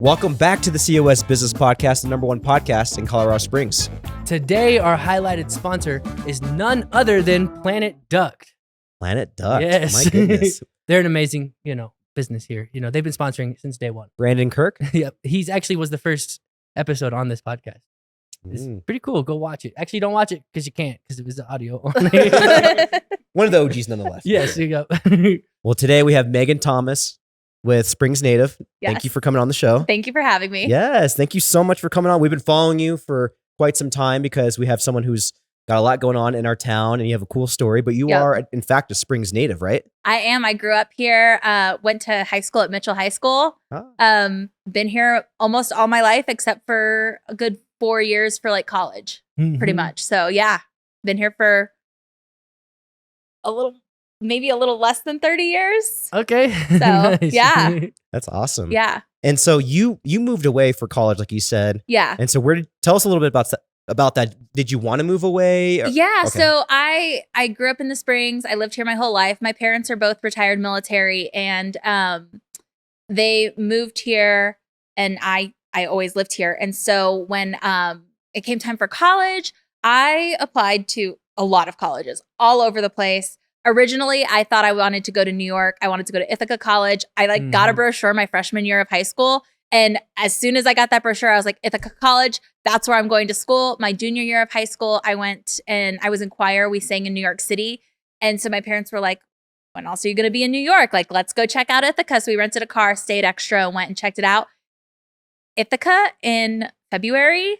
Welcome back to the COS Business Podcast, the number one podcast in Colorado Springs. Today, our highlighted sponsor is none other than Planet Duct. Planet Duct. Yes. My goodness. They're an amazing, business here. They've been sponsoring since day one. Brandon Kirk? Yep. He's actually was the first episode on this podcast. It's pretty cool. Go watch it. Actually, don't watch it because you can't, because it was the audio only. One of the OGs nonetheless. Yes, you go. Well, today we have Meagan Thomas with Springs Native. Yes. Thank you for coming on the show. Thank you for having me. Yes, thank you so much for coming on. We've been following you for quite some time because we have someone who's got a lot going on in our town and you have a cool story, but you are, in fact, a Springs native, right? I am. I grew up here, went to high school at Mitchell High School. Been here almost all my life except for a good 4 years for like college, pretty much. So yeah, been here for maybe a little less than 30 years. Okay. So Nice. yeah. That's awesome. Yeah. And so you moved away for college, like you said. Yeah. And so tell us a little bit about that. Did you want to move away? Yeah. Okay. So I grew up in the Springs. I lived here my whole life. My parents are both retired military, and they moved here, and I always lived here. And so when it came time for college, I applied to a lot of colleges all over the place. Originally, I thought I wanted to go to New York. I wanted to go to Ithaca College. I got a brochure my freshman year of high school. And as soon as I got that brochure, I was like, Ithaca College, that's where I'm going to school. My junior year of high school, I went and I was in choir. We sang in New York City. And so my parents were like, when else are you going to be in New York? Like, let's go check out Ithaca. So we rented a car, stayed extra, and went and checked it out. Ithaca in February.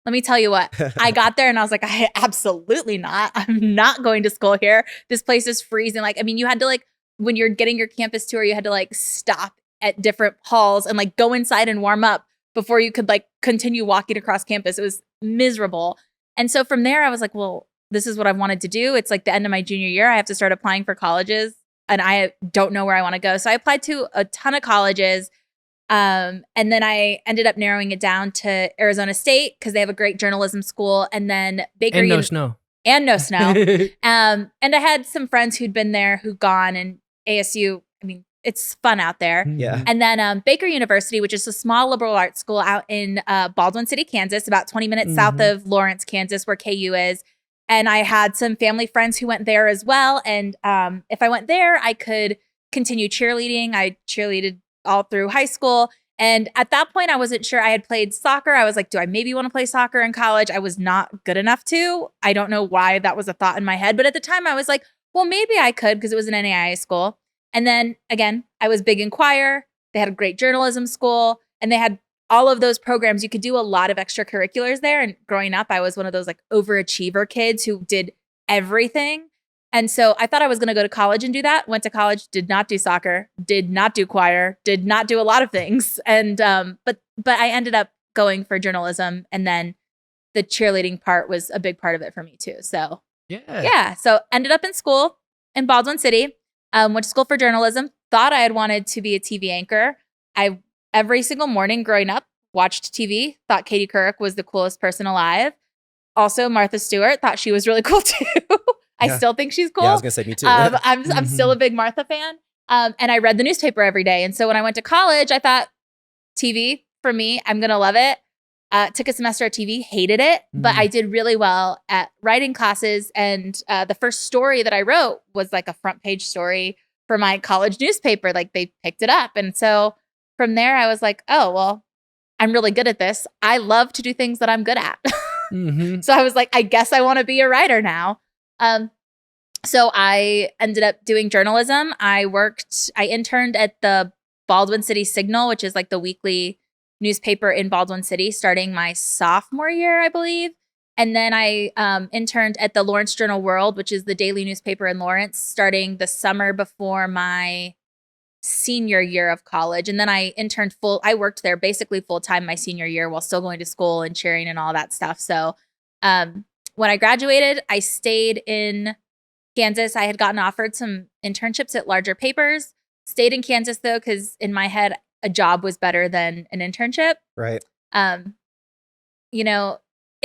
Let me tell you what, I got there and I was like, absolutely not. I'm not going to school here. This place is freezing. You had to when you're getting your campus tour, you had to stop at different halls and go inside and warm up before you could continue walking across campus. It was miserable. And so from there I was like, well, this is what I've wanted to do. It's the end of my junior year. I have to start applying for colleges and I don't know where I want to go. So I applied to a ton of colleges. And then I ended up narrowing it down to Arizona State because they have a great journalism school, and then Baker And no snow. And no snow. And I had some friends who'd been there who'd gone, and ASU, it's fun out there. Yeah. And then Baker University, which is a small liberal arts school out in Baldwin City, Kansas, about 20 minutes south of Lawrence, Kansas, where KU is. And I had some family friends who went there as well. And if I went there, I could continue cheerleading. I cheerleaded all through high school. And at that point, I wasn't sure. I had played soccer. I was like, do I maybe want to play soccer in college? I was not good enough to. I don't know why that was a thought in my head. But at the time, I was like, well, maybe I could because it was an NAIA school. And then again, I was big in choir. They had a great journalism school, and they had all of those programs. You could do a lot of extracurriculars there. And growing up, I was one of those overachiever kids who did everything. And so I thought I was going to go to college and do that. Went to college, did not do soccer, did not do choir, did not do a lot of things. And but I ended up going for journalism, and then the cheerleading part was a big part of it for me too. So yeah. So ended up in school in Baldwin City. Went to school for journalism. Thought I had wanted to be a TV anchor. I every single morning growing up watched TV. Thought Katie Couric was the coolest person alive. Also Martha Stewart. Thought she was really cool too. I still think she's cool. Yeah, I was gonna say me too. I'm still a big Martha fan. And I read the newspaper every day. And so when I went to college, I thought TV for me, I'm gonna love it. Took a semester of TV, hated it, but I did really well at writing classes. And the first story that I wrote was a front page story for my college newspaper. They picked it up. And so from there, I was like, oh, well, I'm really good at this. I love to do things that I'm good at. So I was like, I guess I want to be a writer now. So I ended up doing journalism. I interned at the Baldwin City Signal, which is the weekly newspaper in Baldwin City, starting my sophomore year, I believe. And then I interned at the Lawrence Journal World, which is the daily newspaper in Lawrence, starting the summer before my senior year of college. And then I worked there basically full time my senior year while still going to school and cheering and all that stuff. So when I graduated, I stayed in Kansas. I had gotten offered some internships at larger papers. Stayed in Kansas though, because in my head, a job was better than an internship. Right.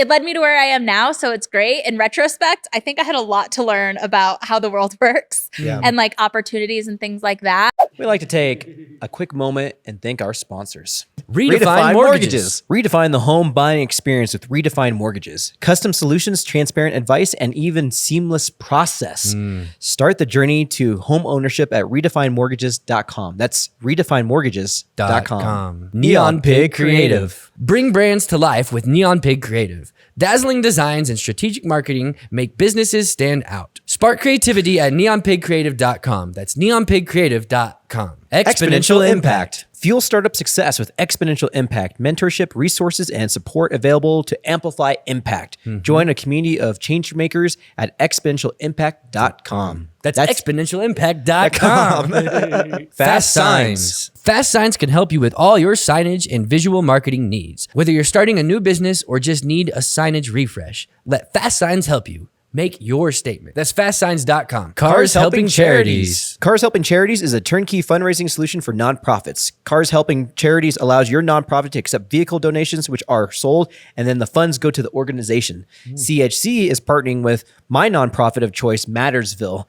it led me to where I am now. So it's great. In retrospect, I think I had a lot to learn about how the world works and like opportunities and things like that. We like to take a quick moment and thank our sponsors. Redefine Mortgages. Redefine the home buying experience with Redefine Mortgages. Custom solutions, transparent advice, and even seamless process. Start the journey to home ownership at redefinemortgages.com. That's redefinemortgages.com. Neon Pig Creative. Bring brands to life with Neon Pig Creative. Dazzling designs and strategic marketing make businesses stand out. Spark creativity at neonpigcreative.com. That's neonpigcreative.com. Exponential Impact. Fuel startup success with Exponential Impact. Mentorship, resources, and support available to amplify impact. Join a community of change makers at exponentialimpact.com. That's exponentialimpact.com. Fast Signs. Fast Signs can help you with all your signage and visual marketing needs. Whether you're starting a new business or just need a signage refresh, let Fast Signs help you. Make your statement. That's fastsigns.com. Cars Helping Charities. Cars Helping Charities is a turnkey fundraising solution for nonprofits. Cars Helping Charities allows your nonprofit to accept vehicle donations, which are sold, and then the funds go to the organization. CHC is partnering with my nonprofit of choice, Mattersville,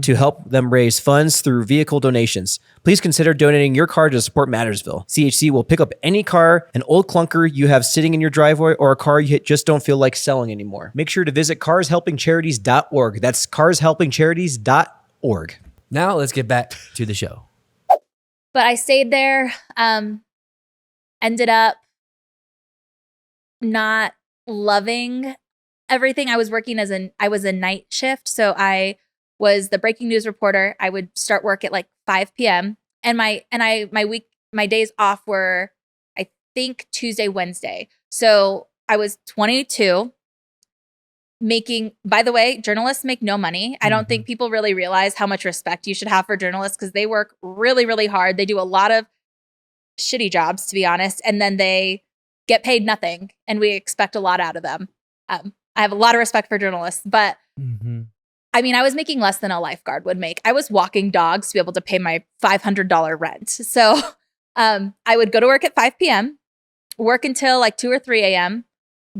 to help them raise funds through vehicle donations. Please consider donating your car to support Mattersville. CHC will pick up any car, an old clunker you have sitting in your driveway, or a car you just don't feel like selling anymore. Make sure to visit carshelpingcharities.org. That's carshelpingcharities.org. Now let's get back to the show. But I stayed there, ended up not loving everything. I was working I was a night shift. So I was the breaking news reporter. I would start work at like 5 p.m. And my days off were, I think, Tuesday, Wednesday. So I was 22 making, by the way, journalists make no money. I don't think people really realize how much respect you should have for journalists because they work really, really hard. They do a lot of shitty jobs, to be honest. And then they get paid nothing. And we expect a lot out of them. I have a lot of respect for journalists, but I mean, I was making less than a lifeguard would make. I was walking dogs to be able to pay my $500 rent. So I would go to work at 5 p.m., work until like 2 or 3 a.m.,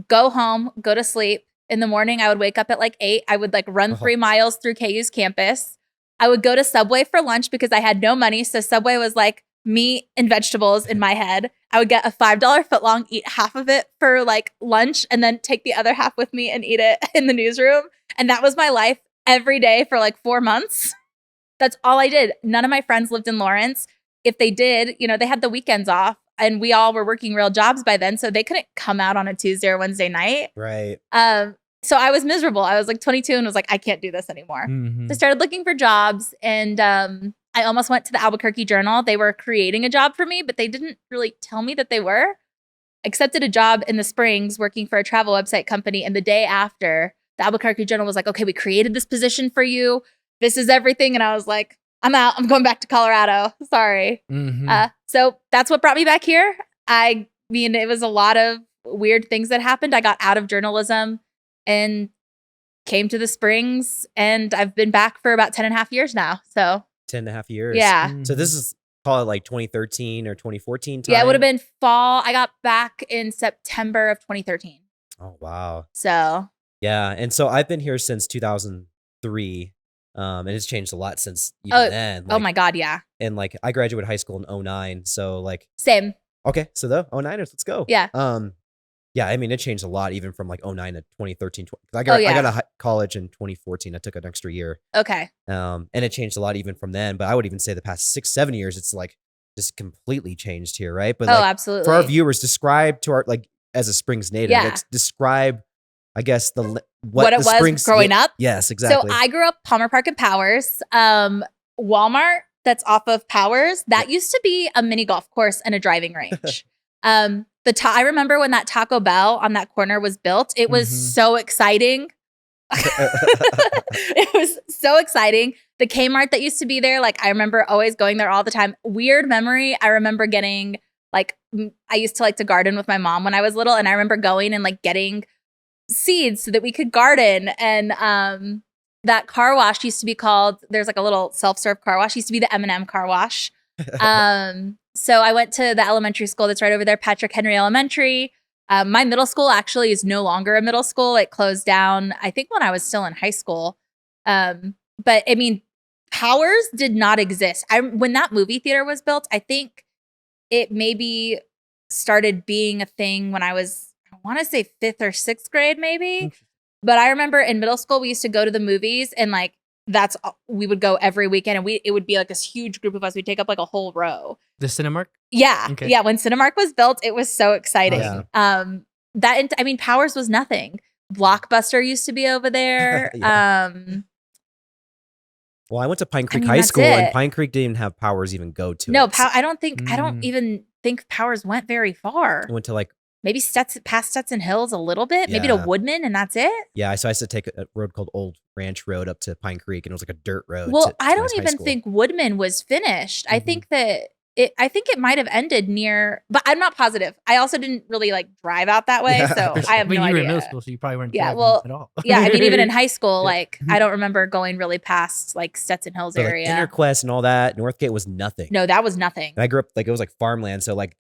go home, go to sleep. In the morning, I would wake up at like 8. I would like run 3 miles through KU's campus. I would go to Subway for lunch because I had no money. So Subway was like meat and vegetables in my head. I would get a $5 footlong, eat half of it for like lunch, and then take the other half with me and eat it in the newsroom. And that was my life every day for like 4 months. That's all I did. None of my friends lived in Lawrence. If they did, you know, they had the weekends off and we all were working real jobs by then. So they couldn't come out on a Tuesday or Wednesday night. Right. So I was miserable. I was like 22 and was like, I can't do this anymore. So I started looking for jobs and I almost went to the Albuquerque Journal. They were creating a job for me, but they didn't really tell me that they were. Accepted a job in the Springs working for a travel website company. And the day after, the Albuquerque Journal was like, okay, we created this position for you. This is everything. And I was like, I'm out. I'm going back to Colorado. Sorry. So that's what brought me back here. I mean, it was a lot of weird things that happened. I got out of journalism and came to the Springs, and I've been back for about 10 and a half years now. So 10 and a half years. Yeah. So this is, call it like 2013 or 2014 time? Yeah, it would have been fall. I got back in September of 2013. Oh, wow. So. Yeah. And so I've been here since 2003. And it's changed a lot since even then. Like, oh my God, yeah. And like I graduated high school in 2009. So like. Same. Okay. So the 09ers, let's go. Yeah. Yeah, I mean, it changed a lot even from like 09 to 2013. I got out of college in 2014. I took an extra year. Okay. And it changed a lot even from then. But I would even say the past 6-7 years, it's like just completely changed here, right? But like, absolutely. For our viewers, describe to our, like, as a Springs native, like, describe, I guess, what it the was Springs, growing up. Yes, exactly. So I grew up Palmer Park and Powers. Walmart that's off of Powers, that used to be a mini golf course and a driving range. I remember when that Taco Bell on that corner was built. It was so exciting. It was so exciting. The Kmart that used to be there, like I remember always going there all the time. Weird memory. I remember getting like, I used to like to garden with my mom when I was little. And I remember going and like getting seeds so that we could garden. And that car wash used to be called, there's like a little self-serve car wash, used to be the M&M car wash. So I went to the elementary school that's right over there, Patrick Henry Elementary. My middle school actually is no longer a middle school. It closed down, I think, when I was still in high school. But I mean, Powers did not exist. When that movie theater was built, I think it maybe started being a thing when I want to say 5th or 6th grade, maybe. But I remember in middle school, we used to go to the movies and like, we would go every weekend and it would be like this huge group of us. We'd take up like a whole row. The Cinemark? Yeah. Okay. Yeah. When Cinemark was built, it was so exciting. Yeah. I mean, Powers was nothing. Blockbuster used to be over there. Well, I went to Pine Creek High School, and Pine Creek didn't even have Powers even go to no, it. I don't even think Powers went very far. I went to like maybe past Stetson Hills a little bit, maybe to Woodman, and that's it. Yeah, so I used to take a road called Old Ranch Road up to Pine Creek, and it was like a dirt road. Well, I don't even think Woodman was finished. I think that I think it might have ended near, but I'm not positive. I also didn't really like drive out that way, so I have no idea. You were in middle school, so you probably weren't driving at all. Yeah, I mean, even in high school, like I don't remember going really past like Stetson Hills area. Like Interquest and all that. Northgate was nothing. No, that was nothing. And I grew up like it was like farmland, so like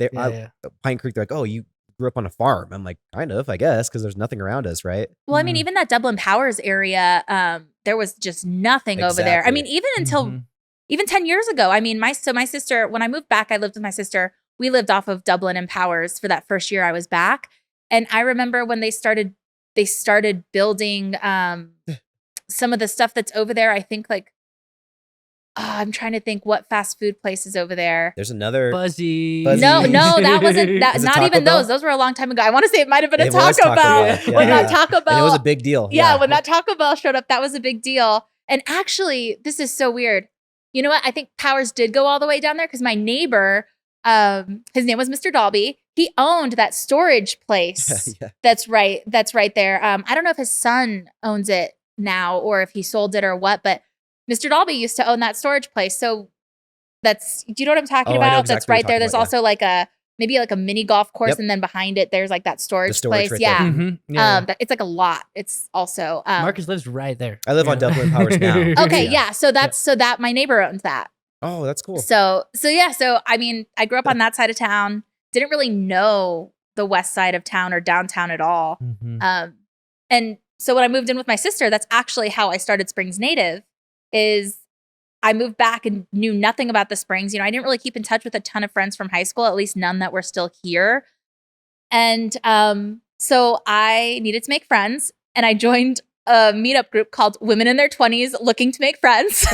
Pine Creek, they're like, oh, you grew up on a farm. I'm like, kind of, I guess, because there's nothing around us, right? Well, I mean, even that Dublin Powers area, there was just nothing over there. I mean, even until even 10 years ago. I mean, my sister, when I moved back, I lived with my sister. We lived off of Dublin and Powers for that first year I was back. And I remember when they started building some of the stuff that's over there. I think like, I'm trying to think what fast food place is over there. There's another Fuzzy. No, that wasn't that. Not even those. Those were a long time ago. I want to say it might have been a Taco Bell. When that Taco Bell, and it was a big deal. Yeah, when that Taco Bell showed up, that was a big deal. And actually, this is so weird. You know what? I think Powers did go all the way down there because my neighbor, his name was Mr. Dalby. He owned that storage place. That's right there. I don't know if his son owns it now or if he sold it or what, but Mr. Dalby used to own that storage place. So do you know what I'm talking about? Exactly that's right there. There's also like maybe like a mini golf course. And then behind it, there's like that storage place. Right yeah. Mm-hmm. It's like a lot. It's also, Marcus lives right there. I live on Dublin Powers now. Okay. Yeah. So that my neighbor owns that. Oh, that's cool. So I mean, I grew up on that side of town. Didn't really know the west side of town or downtown at all. And so when I moved in with my sister, that's actually how I started Springs Native. Is I moved back and knew nothing about the Springs. You know, I didn't really keep in touch with a ton of friends from high school, at least none that were still here. And so I needed to make friends, and I joined a meetup group called Women in Their 20s Looking to Make Friends.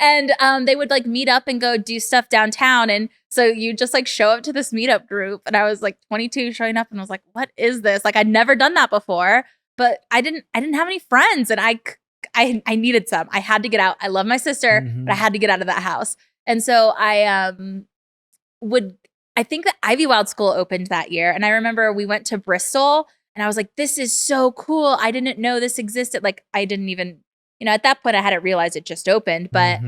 And they would like meet up and go do stuff downtown. And so you just like show up to this meetup group. And I was like 22 showing up and I was like, what is this? Like I'd never done that before, but I didn't have any friends, and I needed some. I had to get out. I love my sister, but I had to get out of that house. And so I think that Ivy Wild School opened that year. And I remember we went to Bristol and I was like, this is so cool. I didn't know this existed. Like I didn't even, you know, at that point I hadn't realized it just opened, but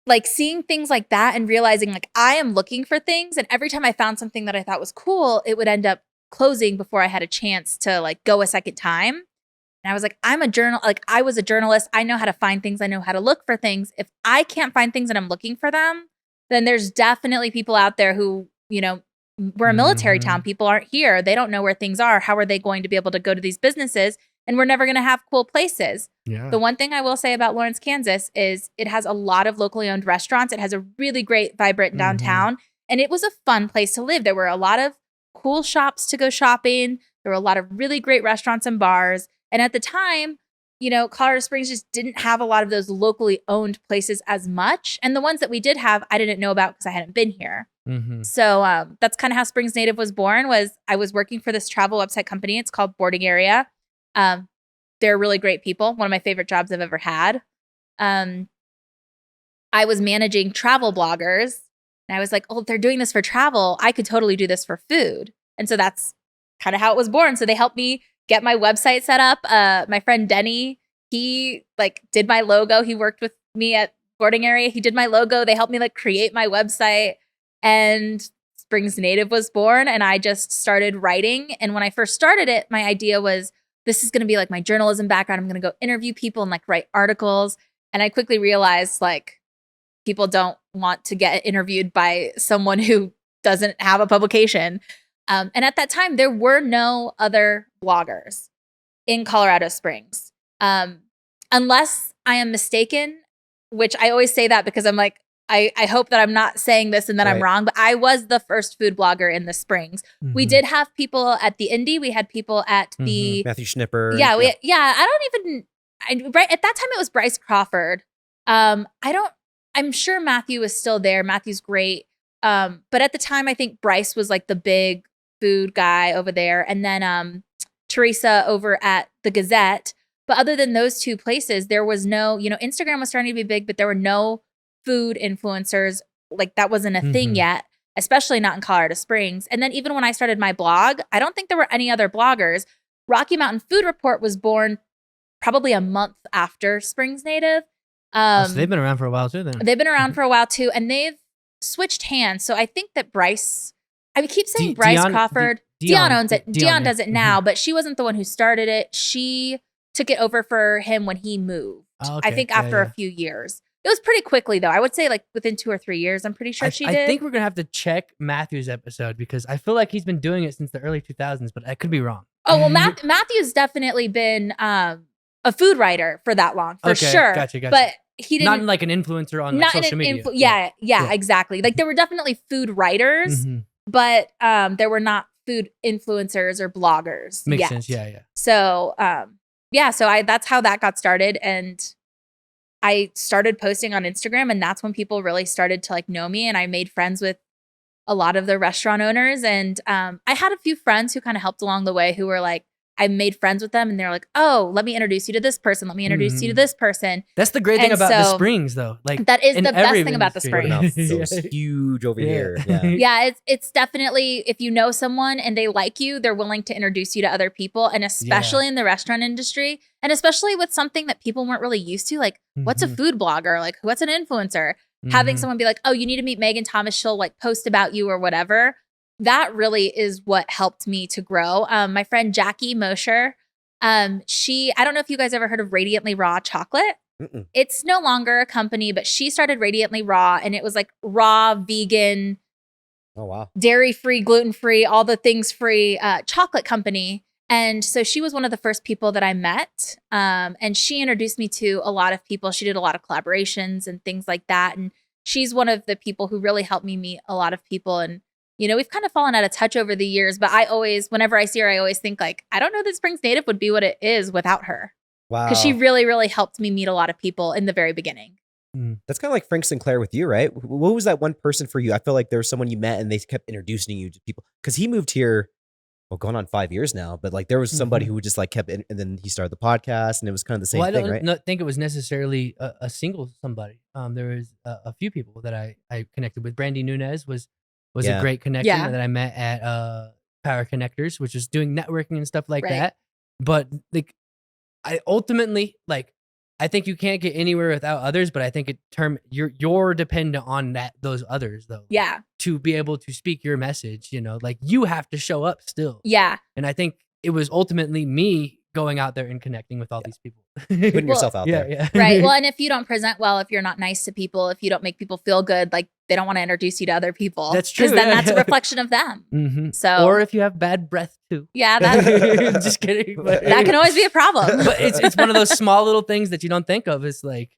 like seeing things like that and realizing like I am looking for things. And every time I found something that I thought was cool, it would end up closing before I had a chance to like go a second time. And I was like, I was a journalist. I know how to find things. I know how to look for things. If I can't find things and I'm looking for them, then there's definitely people out there who, you know, we're a military town. People aren't here. They don't know where things are. How are they going to be able to go to these businesses? And we're never going to have cool places. Yeah. The one thing I will say about Lawrence, Kansas is it has a lot of locally owned restaurants. It has a really great, vibrant downtown. And it was a fun place to live. There were a lot of cool shops to go shopping. There were a lot of really great restaurants and bars. And at the time, you know, Colorado Springs just didn't have a lot of those locally owned places as much. And the ones that we did have, I didn't know about because I hadn't been here. So that's kind of how Springs Native was born. I was working for this travel website company. It's called Boarding Area. They're really great people. One of my favorite jobs I've ever had. I was managing travel bloggers. And I was like, oh, if they're doing this for travel, I could totally do this for food. And so that's kind of how it was born. So they helped me get my website set up. My friend Denny, he like did my logo. He worked with me at Boarding Area. He did my logo. They helped me like create my website, and Springs Native was born. And I just started writing. And when I first started it, my idea was this is going to be like my journalism background. I'm going to go interview people and like write articles. And I quickly realized like people don't want to get interviewed by someone who doesn't have a publication. And at that time, there were no other bloggers in Colorado Springs. Unless I am mistaken, which I always say that because I'm like, I hope that I'm not saying this and that I'm wrong, but I was the first food blogger in the Springs. We did have people at the Indy. We had people at the Matthew Schnipper. Yeah, right at that time it was Bryce Crawford. I'm sure Matthew was still there. Matthew's great. But at the time I think Bryce was like the big food guy over there, and then Teresa over at the Gazette. But other than those two places, there was no, Instagram was starting to be big, but there were no food influencers. Like that wasn't a thing yet, especially not in Colorado Springs. And then even when I started my blog, I don't think there were any other bloggers. Rocky Mountain Food Report was born probably a month after Springs Native. So they've been around for a while too then. They've been around for a while too, and they've switched hands. So I think that Bryce, I keep saying Bryce Crawford. Dion owns it. Dion does it now, but she wasn't the one who started it. She took it over for him when he moved. Oh, okay. I think after a few years. It was pretty quickly though. I would say like within 2 or 3 years. I'm pretty sure she did. I think we're gonna have to check Matthew's episode because I feel like he's been doing it since the early 2000s, but I could be wrong. Oh well, Matthew's definitely been a food writer for that long, for sure. Gotcha. But he didn't, not like an influencer on like, social media. Yeah, exactly. Like there were definitely food writers, but there were not food influencers or bloggers. Makes yet. sense. Yeah. So so that's how that got started, and I started posting on Instagram, and that's when people really started to like know me, and I made friends with a lot of the restaurant owners, and I had a few friends who kind of helped along the way who were like, I made friends with them and they're like, oh, let me introduce you to this person. Let me introduce you to this person. That's the great thing about the Springs though. Like that is the best thing about the Springs. Those huge over here. Yeah, it's definitely, if you know someone and they like you, they're willing to introduce you to other people. And especially in the restaurant industry, and especially with something that people weren't really used to, like what's a food blogger? Like what's an influencer? Having someone be like, oh, you need to meet Meagan Thomas. She'll like post about you or whatever. That really is what helped me to grow. My friend Jackie Mosher, I don't know if you guys ever heard of Radiantly Raw chocolate. It's no longer a company, but she started Radiantly Raw, and it was like raw, vegan, dairy-free, gluten-free, all the things free chocolate company. And so she was one of the first people that I met. And she introduced me to a lot of people. She did a lot of collaborations and things like that. And she's one of the people who really helped me meet a lot of people. And we've kind of fallen out of touch over the years, but I always, whenever I see her, I always think like, I don't know that Springs Native would be what it is without her. Wow. Because she really, really helped me meet a lot of people in the very beginning. That's kind of like Frank Sinclair with you, right? What was that one person for you? I feel like there was someone you met and they kept introducing you to people. Because he moved here, going on 5 years now, but like there was somebody who just like kept in, and then he started the podcast and it was kind of the same thing, right? I don't think it was necessarily a single somebody. There was a few people that I connected with. Brandy Nunez was a great connection that I met at Power Connectors, which is doing networking and stuff like that. But like, I ultimately I think you can't get anywhere without others. But I think you're dependent on those others though. Yeah. To be able to speak your message, like you have to show up still. Yeah. And I think it was ultimately me going out there and connecting with all these people. Putting yourself out there. Yeah. Right. Well, and if you don't present well, if you're not nice to people, if you don't make people feel good, like they don't want to introduce you to other people. That's true. Because then that's a reflection of them. So, or if you have bad breath too. Yeah. That, just kidding. That can always be a problem. But it's one of those small little things that you don't think of. It's like,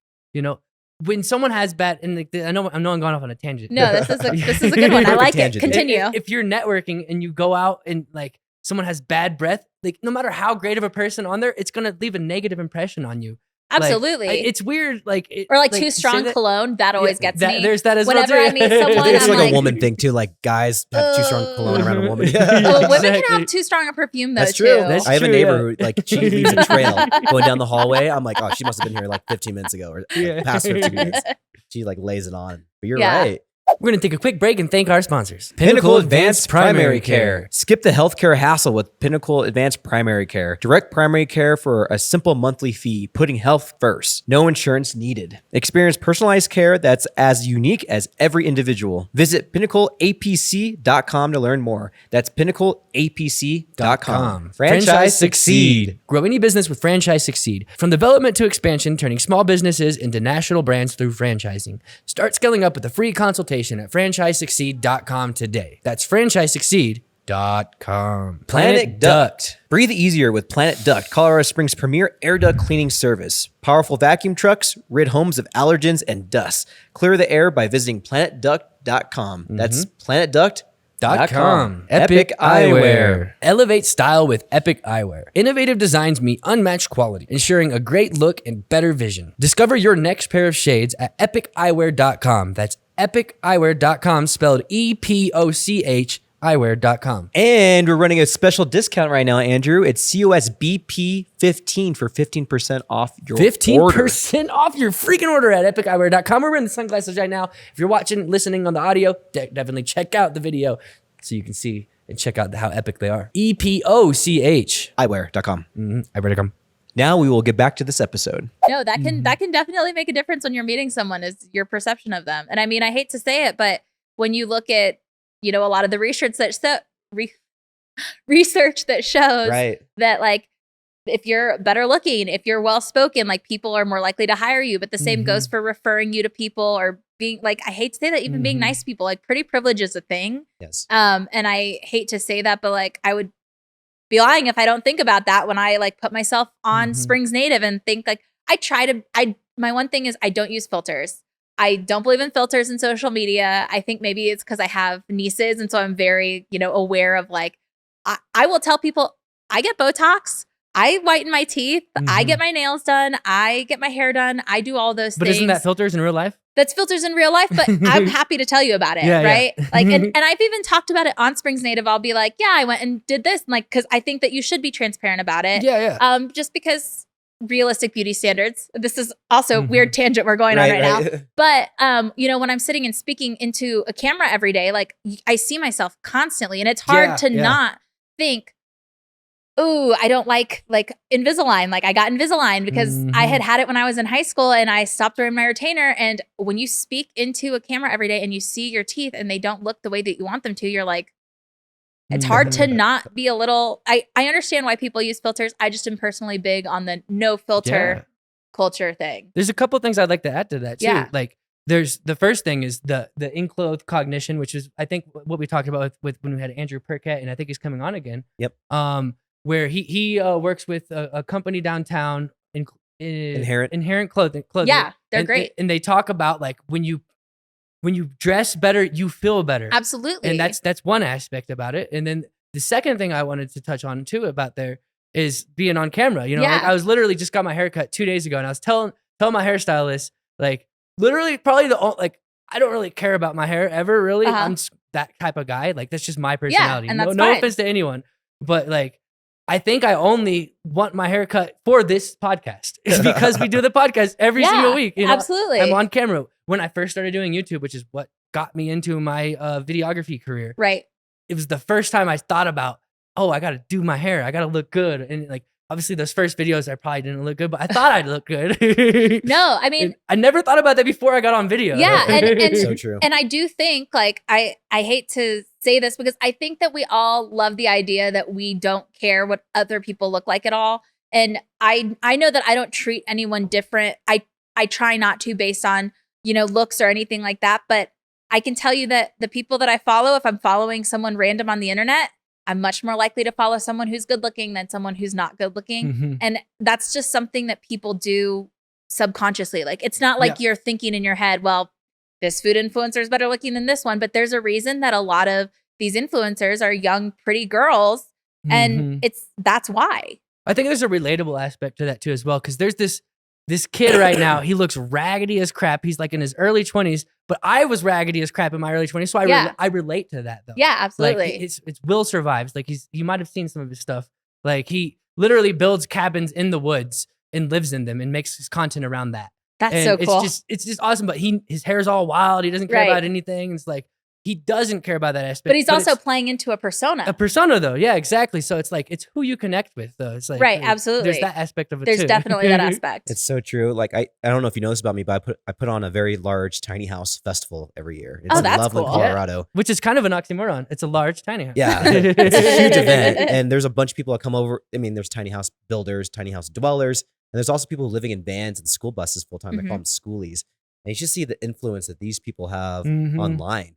when someone has bad, and I know I'm going off on a tangent. No, this is a good one. I like it. Continue. If you're networking and you go out and like someone has bad breath, like no matter how great of a person on there, it's gonna leave a negative impression on you. Absolutely. Like, it's weird. Or too strong cologne. That always gets me. There's that as Whenever well. I meet someone, It's I'm like a woman thing too. Like guys have too strong cologne around a woman. Well, women can have too strong a perfume though. That's true. Too. I have a neighbor who like she leaves a trail going down the hallway. I'm like, oh, she must have been here like 15 minutes ago or past 15 minutes. She like lays it on. But you're right. We're going to take a quick break and thank our sponsors. Pinnacle Advanced Primary Care. Skip the healthcare hassle with Pinnacle Advanced Primary Care. Direct primary care for a simple monthly fee, putting health first. No insurance needed. Experience personalized care that's as unique as every individual. Visit pinnacleapc.com to learn more. That's pinnacleapc.com. Franchise succeed. Grow any business with Franchise Succeed. From development to expansion, turning small businesses into national brands through franchising. Start scaling up with a free consultation application at franchisesucceed.com today. That's franchisesucceed.com. Planet Duct. Breathe easier with Planet Duct, Colorado Springs' premier air duct cleaning service. Powerful vacuum trucks rid homes of allergens and dust. Clear the air by visiting planetduct.com. That's planetduct.com. Epic Eyewear. Elevate style with Epic Eyewear. Innovative designs meet unmatched quality, ensuring a great look and better vision. Discover your next pair of shades at epiceyewear.com. That's epiceyewear.com, spelled EPOCH, eyewear.com. And we're running a special discount right now, Andrew. It's COSBP 15 for 15% off your 15% off your freaking order at epiceyewear.com. We're wearing the sunglasses right now. If you're watching, listening on the audio, definitely check out the video so you can see and check out how epic they are. EPOCH. Eyewear.com. Eyewear.com. Now we will get back to this episode. No, that can definitely make a difference when you're meeting someone, is your perception of them. And I mean, I hate to say it, but when you look at, a lot of the research that shows that, like, if you're better looking, if you're well spoken, like, people are more likely to hire you. But the same goes for referring you to people, or being, like, I hate to say that, even being nice to people, like, pretty privilege is a thing. Yes. And I hate to say that, but, like, I would be lying if I don't think about that when I, like, put myself on Springs Native and think, like, my one thing is I don't use filters. I don't believe in filters in social media. I think maybe it's because I have nieces. And so I'm very, aware of, like, I will tell people I get Botox. I whiten my teeth. I get my nails done. I get my hair done. I do all those things. But isn't that filters in real life? That's filters in real life, but I'm happy to tell you about it, right? Yeah. Like, and I've even talked about it on Springs Native. I'll be like, yeah, I went and did this. And, like, because I think that you should be transparent about it. Yeah. Just because realistic beauty standards. This is also weird tangent we're going on right now. But, when I'm sitting and speaking into a camera every day, like, I see myself constantly, and it's hard to not think, ooh, I don't like Invisalign. Like, I got Invisalign because I had it when I was in high school, and I stopped wearing my retainer. And when you speak into a camera every day and you see your teeth and they don't look the way that you want them to, you're like, it's hard to not be a little, I understand why people use filters. I just am personally big on the no filter culture thing. There's a couple of things I'd like to add to that too. Yeah. Like, there's the first thing is the enclothed cognition, which is, I think, what we talked about with when we had Andrew Perkett, and I think he's coming on again. Yep. Where he works with a company downtown in Inherent Clothing. Yeah, they're great. And they talk about, like, when you dress better, you feel better. Absolutely. And that's one aspect about it. And then the second thing I wanted to touch on too about there is being on camera. Like, I was literally just got my hair cut 2 days ago, and I was telling my hairstylist, like, literally probably I don't really care about my hair ever, really. I'm that type of guy. Like, that's just my personality. And that's no fine. Offense to anyone, but, like, I think I only want my haircut for this podcast. It's because we do the podcast every single week. Absolutely. I'm on camera. When I first started doing YouTube, which is what got me into my videography career. Right. It was the first time I thought about, I got to do my hair. I got to look good. And, like, obviously those first videos, I probably didn't look good, but I thought I'd look good. No, I mean, and I never thought about that before I got on video. Yeah. And so true. And I do think, like, I hate to say this, because I think that we all love the idea that we don't care what other people look like at all. And I know that I don't treat anyone different. I try not to, based on, looks or anything like that. But I can tell you that the people that I follow, if I'm following someone random on the internet, I'm much more likely to follow someone who's good looking than someone who's not good looking. And that's just something that people do subconsciously. Like, it's not like you're thinking in your head, well, this food influencer is better looking than this one. But there's a reason that a lot of these influencers are young, pretty girls. And that's why. I think there's a relatable aspect to that too as well. Because there's this kid right now, he looks raggedy as crap. He's, like, in his early 20s, but I was raggedy as crap in my early 20s. So I relate to that, though. Yeah, absolutely. Like, it's Will Survives. Like, you might have seen some of his stuff. Like, he literally builds cabins in the woods and lives in them and makes his content around that. That's so cool. It's just awesome. But his hair's all wild. He doesn't care about anything. It's like, he doesn't care about that aspect. But he's also playing into a persona. A persona, though. Yeah, exactly. So it's like, it's who you connect with, though. It's like, right, absolutely. There's that aspect of it, There's too. definitely that aspect. It's so true. Like, I don't know if you know this about me, but I put on a very large tiny house festival every year. It's in that's Loveland, cool. Colorado. Which is kind of an oxymoron. It's a large tiny house. Yeah. It's a huge event. And there's a bunch of people that come over. I mean, there's tiny house builders, tiny house dwellers, and there's also people living in vans and school buses full time. They call them schoolies. and you should see the influence that these people have Mhm. online.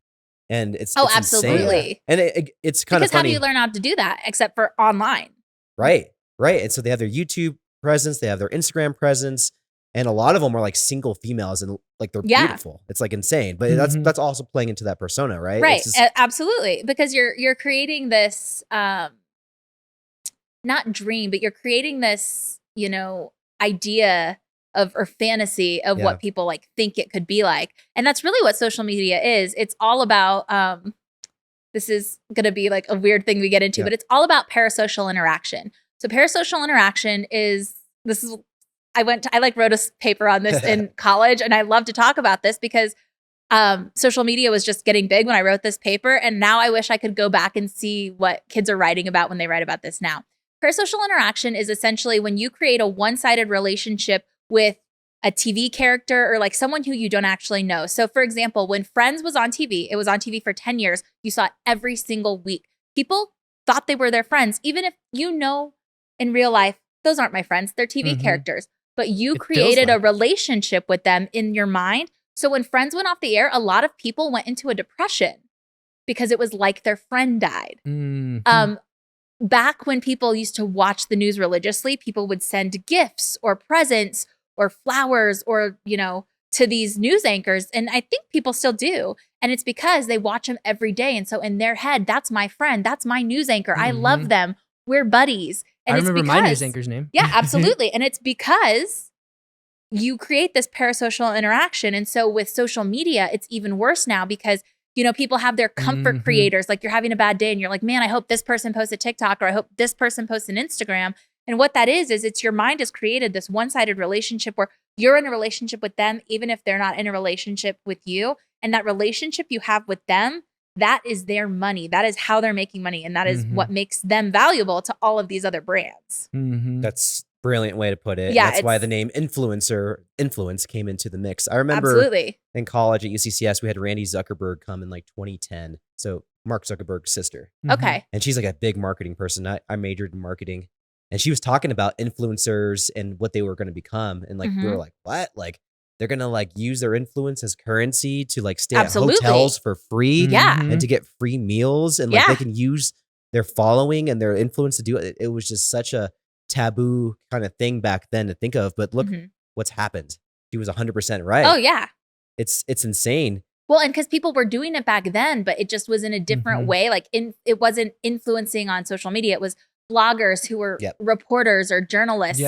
And it's Oh, it's insane. absolutely. And it's kind of Because how do funny. you learn how to do that except for online? Right. And so they have their YouTube presence, they have their Instagram presence, and a lot of them are like single females and like they're Yeah. beautiful. It's like insane. But Mhm. that's also playing into that persona, right? Right. It's just, Absolutely. Because you're creating this not dream, but you're creating this, idea of or fantasy of Yeah. what people like think it could be like. And that's really what social media is. It's all about this is going to be like a weird thing we get into, but it's all about parasocial interaction. So parasocial interaction I wrote a paper on this in college, and I love to talk about this because social media was just getting big when I wrote this paper. And now I wish I could go back and see what kids are writing about when they write about this now. Parasocial interaction is essentially when you create a one-sided relationship with a TV character or like someone who you don't actually know. So for example, when Friends was on TV, it was on TV for 10 years. You saw it every single week. People thought they were their friends, even if in real life, those aren't my friends, they're TV characters. But you created a relationship with them in your mind. So when Friends went off the air, a lot of people went into a depression because it was like their friend died. Back when people used to watch the news religiously, people would send gifts or presents or flowers or, to these news anchors. And I think people still do. And it's because they watch them every day. And so in their head, that's my friend. That's my news anchor. I love them. We're buddies. And I remember my news anchor's name. Yeah, absolutely. And it's because you create this parasocial interaction. And so with social media, it's even worse now because people have their comfort creators. Like you're having a bad day and you're like, man, I hope this person posts a TikTok or I hope this person posts an Instagram. And what that is it's your mind has created this one-sided relationship where you're in a relationship with them, even if they're not in a relationship with you. And that relationship you have with them, that is their money. That is how they're making money. And that is what makes them valuable to all of these other brands. That's a brilliant way to put it. Yeah, That's why the name influence came into the mix. I remember Absolutely. in college at UCCS, we had Randy Zuckerberg come in like 2010. So Mark Zuckerberg's sister. Okay. And she's like a big marketing person. I majored in marketing. And she was talking about influencers and what they were going to become. And like, we were like, what? Like, they're going to like use their influence as currency to like stay at hotels for free. Yeah. And to get free meals. And like, they can use their following and their influence to do it. It was just such a taboo kind of thing back then to think of. But look what's happened. She was 100% right. Oh, yeah. It's insane. Well, and because people were doing it back then, but it just was in a different way. Like it wasn't influencing on social media. It was bloggers who were reporters or journalists.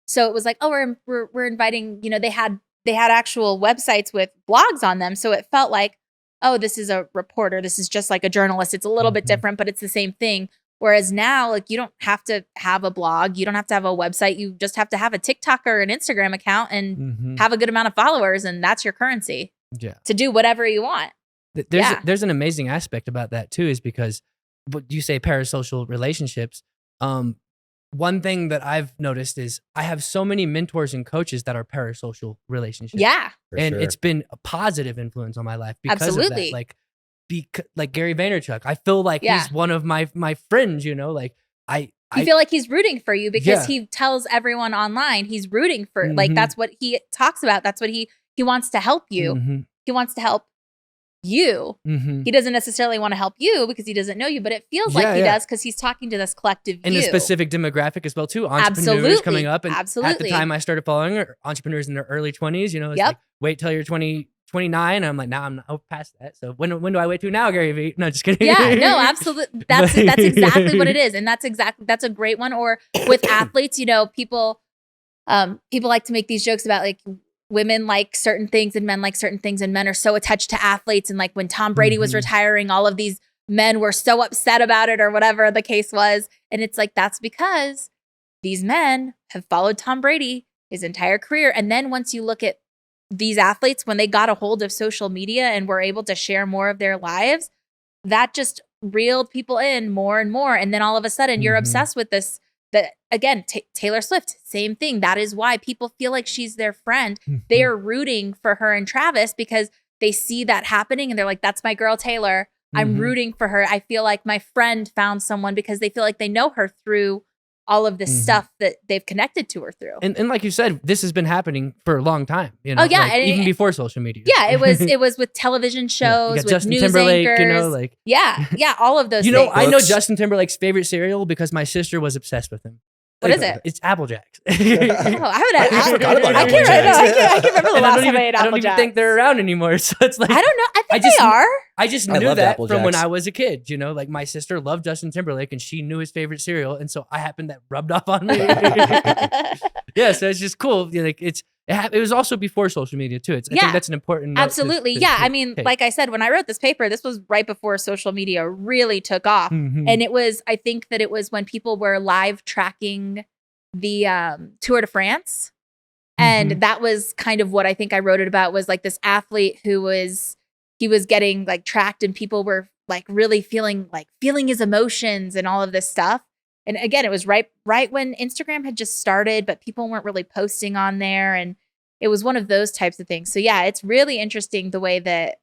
So it was like, oh, we're inviting, they had actual websites with blogs on them. So it felt like, oh, this is a reporter. This is just like a journalist. It's a little bit different, but it's the same thing. Whereas now, like, you don't have to have a blog. You don't have to have a website. You just have to have a TikTok or an Instagram account and have a good amount of followers. And that's your currency to do whatever you want. There's an amazing aspect about that too, is because what you say parasocial relationships. One thing that I've noticed is I have so many mentors and coaches that are parasocial relationships. Yeah. And it's been a positive influence on my life because of that. Like Gary Vaynerchuk, I feel like he's one of my friends, like I feel like he's rooting for you because he tells everyone online he's rooting for, like, that's what he talks about. That's what he wants to help you. He wants to help you. He doesn't necessarily want to help you because he doesn't know you, but it feels like he does because he's talking to this collective and you. a specific demographic as well too. Entrepreneurs coming up, and at the time I started following entrepreneurs in their early 20s. It's like, wait till you're 29. And I'm like, now I'm past that. So when do I wait to now, Gary Vee? No, just kidding. Yeah, no, absolutely. That's exactly what it is, and that's a great one. Or with athletes, people like to make these jokes about like, women like certain things and men like certain things, and men are so attached to athletes. And like when Tom Brady was retiring, all of these men were so upset about it or whatever the case was. And it's like, that's because these men have followed Tom Brady his entire career. And then once you look at these athletes, when they got a hold of social media and were able to share more of their lives, that just reeled people in more and more. And then all of a sudden you're obsessed with this. That again, Taylor Swift, same thing. That is why people feel like she's their friend. They are rooting for her and Travis because they see that happening and they're like, that's my girl, Taylor. I'm rooting for her. I feel like my friend found someone because they feel like they know her through all of this stuff that they've connected to her through. And like you said, this has been happening for a long time. You know, Oh, yeah, like, and even before social media. Yeah, it was with television shows, You got with Justin news Timberlake, anchors. you know, like yeah, all of those you know, things. I know Books. Justin Timberlake's favorite cereal because my sister was obsessed with him. What is it? It's Apple Jacks. Oh, I forgot about I Apple can't, Jacks. I can't remember the And last time I ate I Apple don't even Jacks. think they're around anymore. So it's like I don't know. I think just- they are. I just I knew loved that Apple from when Jacks. I was a kid. You know, like my sister loved Justin Timberlake and she knew his favorite cereal, and so I happened that rubbed off on me. Yeah, so it's just cool. You know, like it was also before social media too. I think that's an important note Absolutely. to I mean, take. like I said, when I wrote this paper, this was right before social media really took off. Mhm. And I think that it was when people were live tracking the Tour de France. And that was kind of what I think I wrote it about, was like this athlete he was getting like tracked, and people were like really feeling his emotions and all of this stuff. And again, it was right when Instagram had just started, but people weren't really posting on there. And it was one of those types of things. So yeah, it's really interesting the way that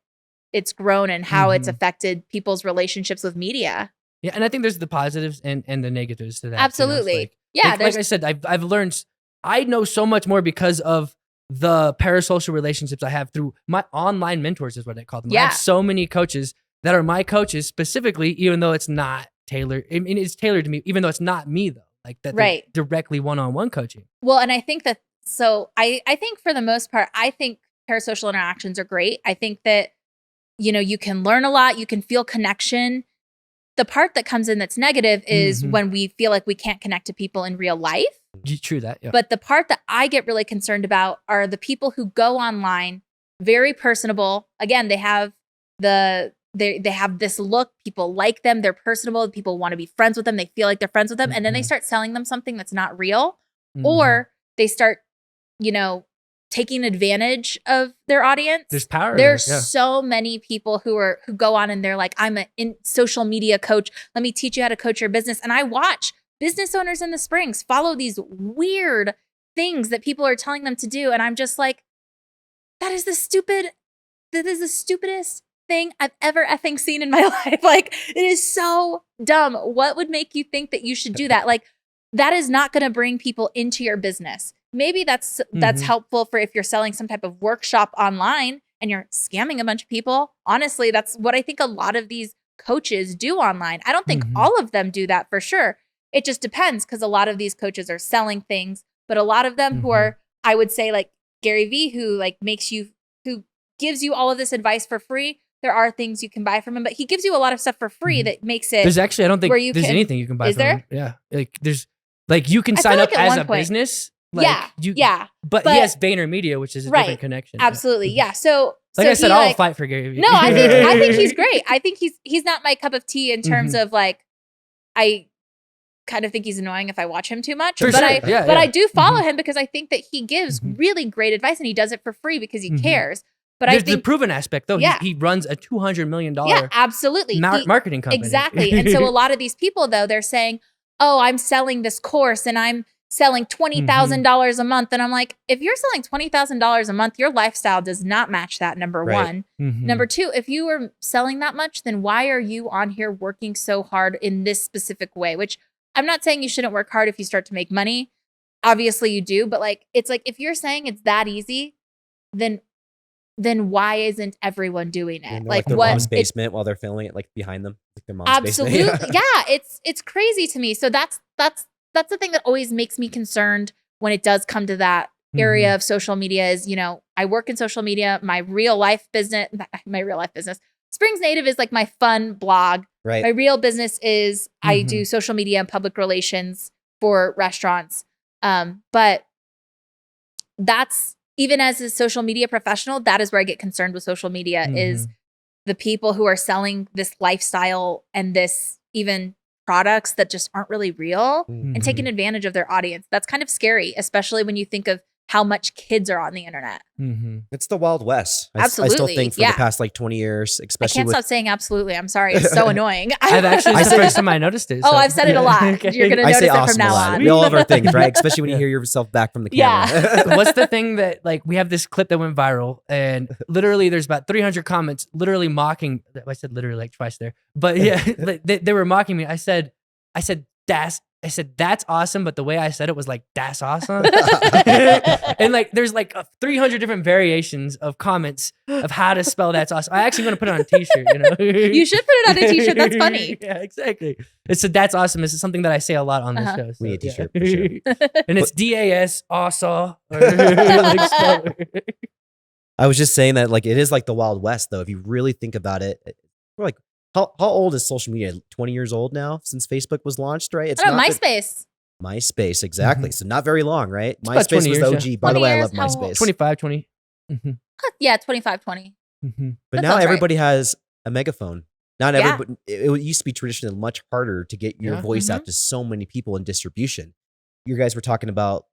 it's grown and how it's affected people's relationships with media. Yeah, and I think there's the positives and the negatives to that. Absolutely. You know? It's Yeah, like I said, I've learned. I know so much more because of the parasocial relationships I have through my online mentors, is what I call them. I Yeah. have so many coaches that are my coaches specifically, even though it's not tailored. I mean, it's tailored to me, even though it's not me though. Like that, Right. Directly one-on-one coaching. Well, and I think that, so I think for the most part, I think parasocial interactions are great. I think that, you know, you can learn a lot, you can feel connection. The part that comes in that's negative is when we feel like we can't connect to people in real life. True that. Yeah. But the part that I get really concerned about are the people who go online, very personable. Again, they have they have this look. People like them. They're personable. People want to be friends with them. They feel like they're friends with them. And then they start selling them something that's not real. Or they start, you know, taking advantage of their audience. There's power. There's there, yeah. so many people who go on and they're like, I'm a social media coach. Let me teach you how to coach your business. And I watch business owners in the Springs follow these weird things that people are telling them to do. And I'm just like, that is the stupidest thing I've ever effing seen in my life. Like, it is so dumb. What would make you think that you should do that? Like, that is not going to bring people into your business. Maybe that's helpful for if you're selling some type of workshop online and you're scamming a bunch of people. Honestly, that's what I think a lot of these coaches do online. I don't think all of them do that for sure. It just depends, because a lot of these coaches are selling things, but a lot of them who are, I would say, like Gary Vee, who gives you all of this advice for free. There are things you can buy from him, but he gives you a lot of stuff for free that makes it. There's actually, I don't think where you there's can- anything you can buy. Is from there? him. Yeah. Like there's, like you can I sign feel up like at as one a point- business. Like, yeah. But he has VaynerMedia, which is a different connection. Absolutely. Yeah. So Like I said, he, I'll fight for Gary Vee. No, I think he's great. I think he's not my cup of tea in terms of like, I kind of think he's annoying if I watch him too much. For but sure. I do follow him because I think that he gives really great advice, and he does it for free because he cares. But There's I think the proven aspect though. Yeah. He runs a $200 million absolutely marketing company. Exactly. And so a lot of these people though, they're saying, oh, I'm selling this course and I'm selling $20,000 a month. And I'm like, if you're selling $20,000 a month, your lifestyle does not match that, number one. Number two, if you were selling that much, then why are you on here working so hard in this specific way? Which I'm not saying you shouldn't work hard if you start to make money. Obviously you do. But like, it's like, if you're saying it's that easy, then why isn't everyone doing it? Like their mom's basement while they're filming it, like behind them, like their mom's absolutely. basement. Yeah, it's crazy to me. So that's the thing that always makes me concerned when it does come to that area of social media is, you know, I work in social media, my real life business, Springs Native is like my fun blog. Right. My real business is I do social media and public relations for restaurants. But that's, even as a social media professional, that is where I get concerned with social media is the people who are selling this lifestyle and this even products that just aren't really real and taking advantage of their audience. That's kind of scary, especially when you think of how much kids are on the internet. It's the Wild West. I still Absolutely, think for the past like 20 years, I especially can't stop saying absolutely. I'm sorry. It's so annoying. I've actually, it's the first time I noticed it. Oh, so- I've said it a lot. You're going to I notice say it from awesome a now lot. on. We all have our things, right? Especially when you hear yourself back from the camera. Yeah. What's the thing that, like, we have this clip that went viral and literally there's about 300 comments literally mocking. I said literally like twice there, but yeah, they were mocking me. I said, I said, that's awesome. But the way I said it was like, that's awesome. And like, there's like 300 different variations of comments of how to spell that's awesome. I actually want to put it on a t-shirt, you know? You should put it on a t-shirt. That's funny. Yeah, exactly. It's so that's awesome. This is something that I say a lot on this show. So, We need a t-shirt for sure. And it's DAS, awesome. I was just saying that like it is like the Wild West though. If you really think about it, we're like how old is social media? 20 years old now since Facebook was launched, right? It's I don't know, not MySpace. MySpace, exactly. So not very long, right? about MySpace 20 was years, the OG. yeah. By the 20 way, I years, love how old? MySpace. 25, 20. Yeah, 25, 20. But That now sounds right. everybody has a megaphone. Not Yeah. everybody. It used to be traditionally much harder to get your Yeah. voice out to so many people in distribution. You guys were talking about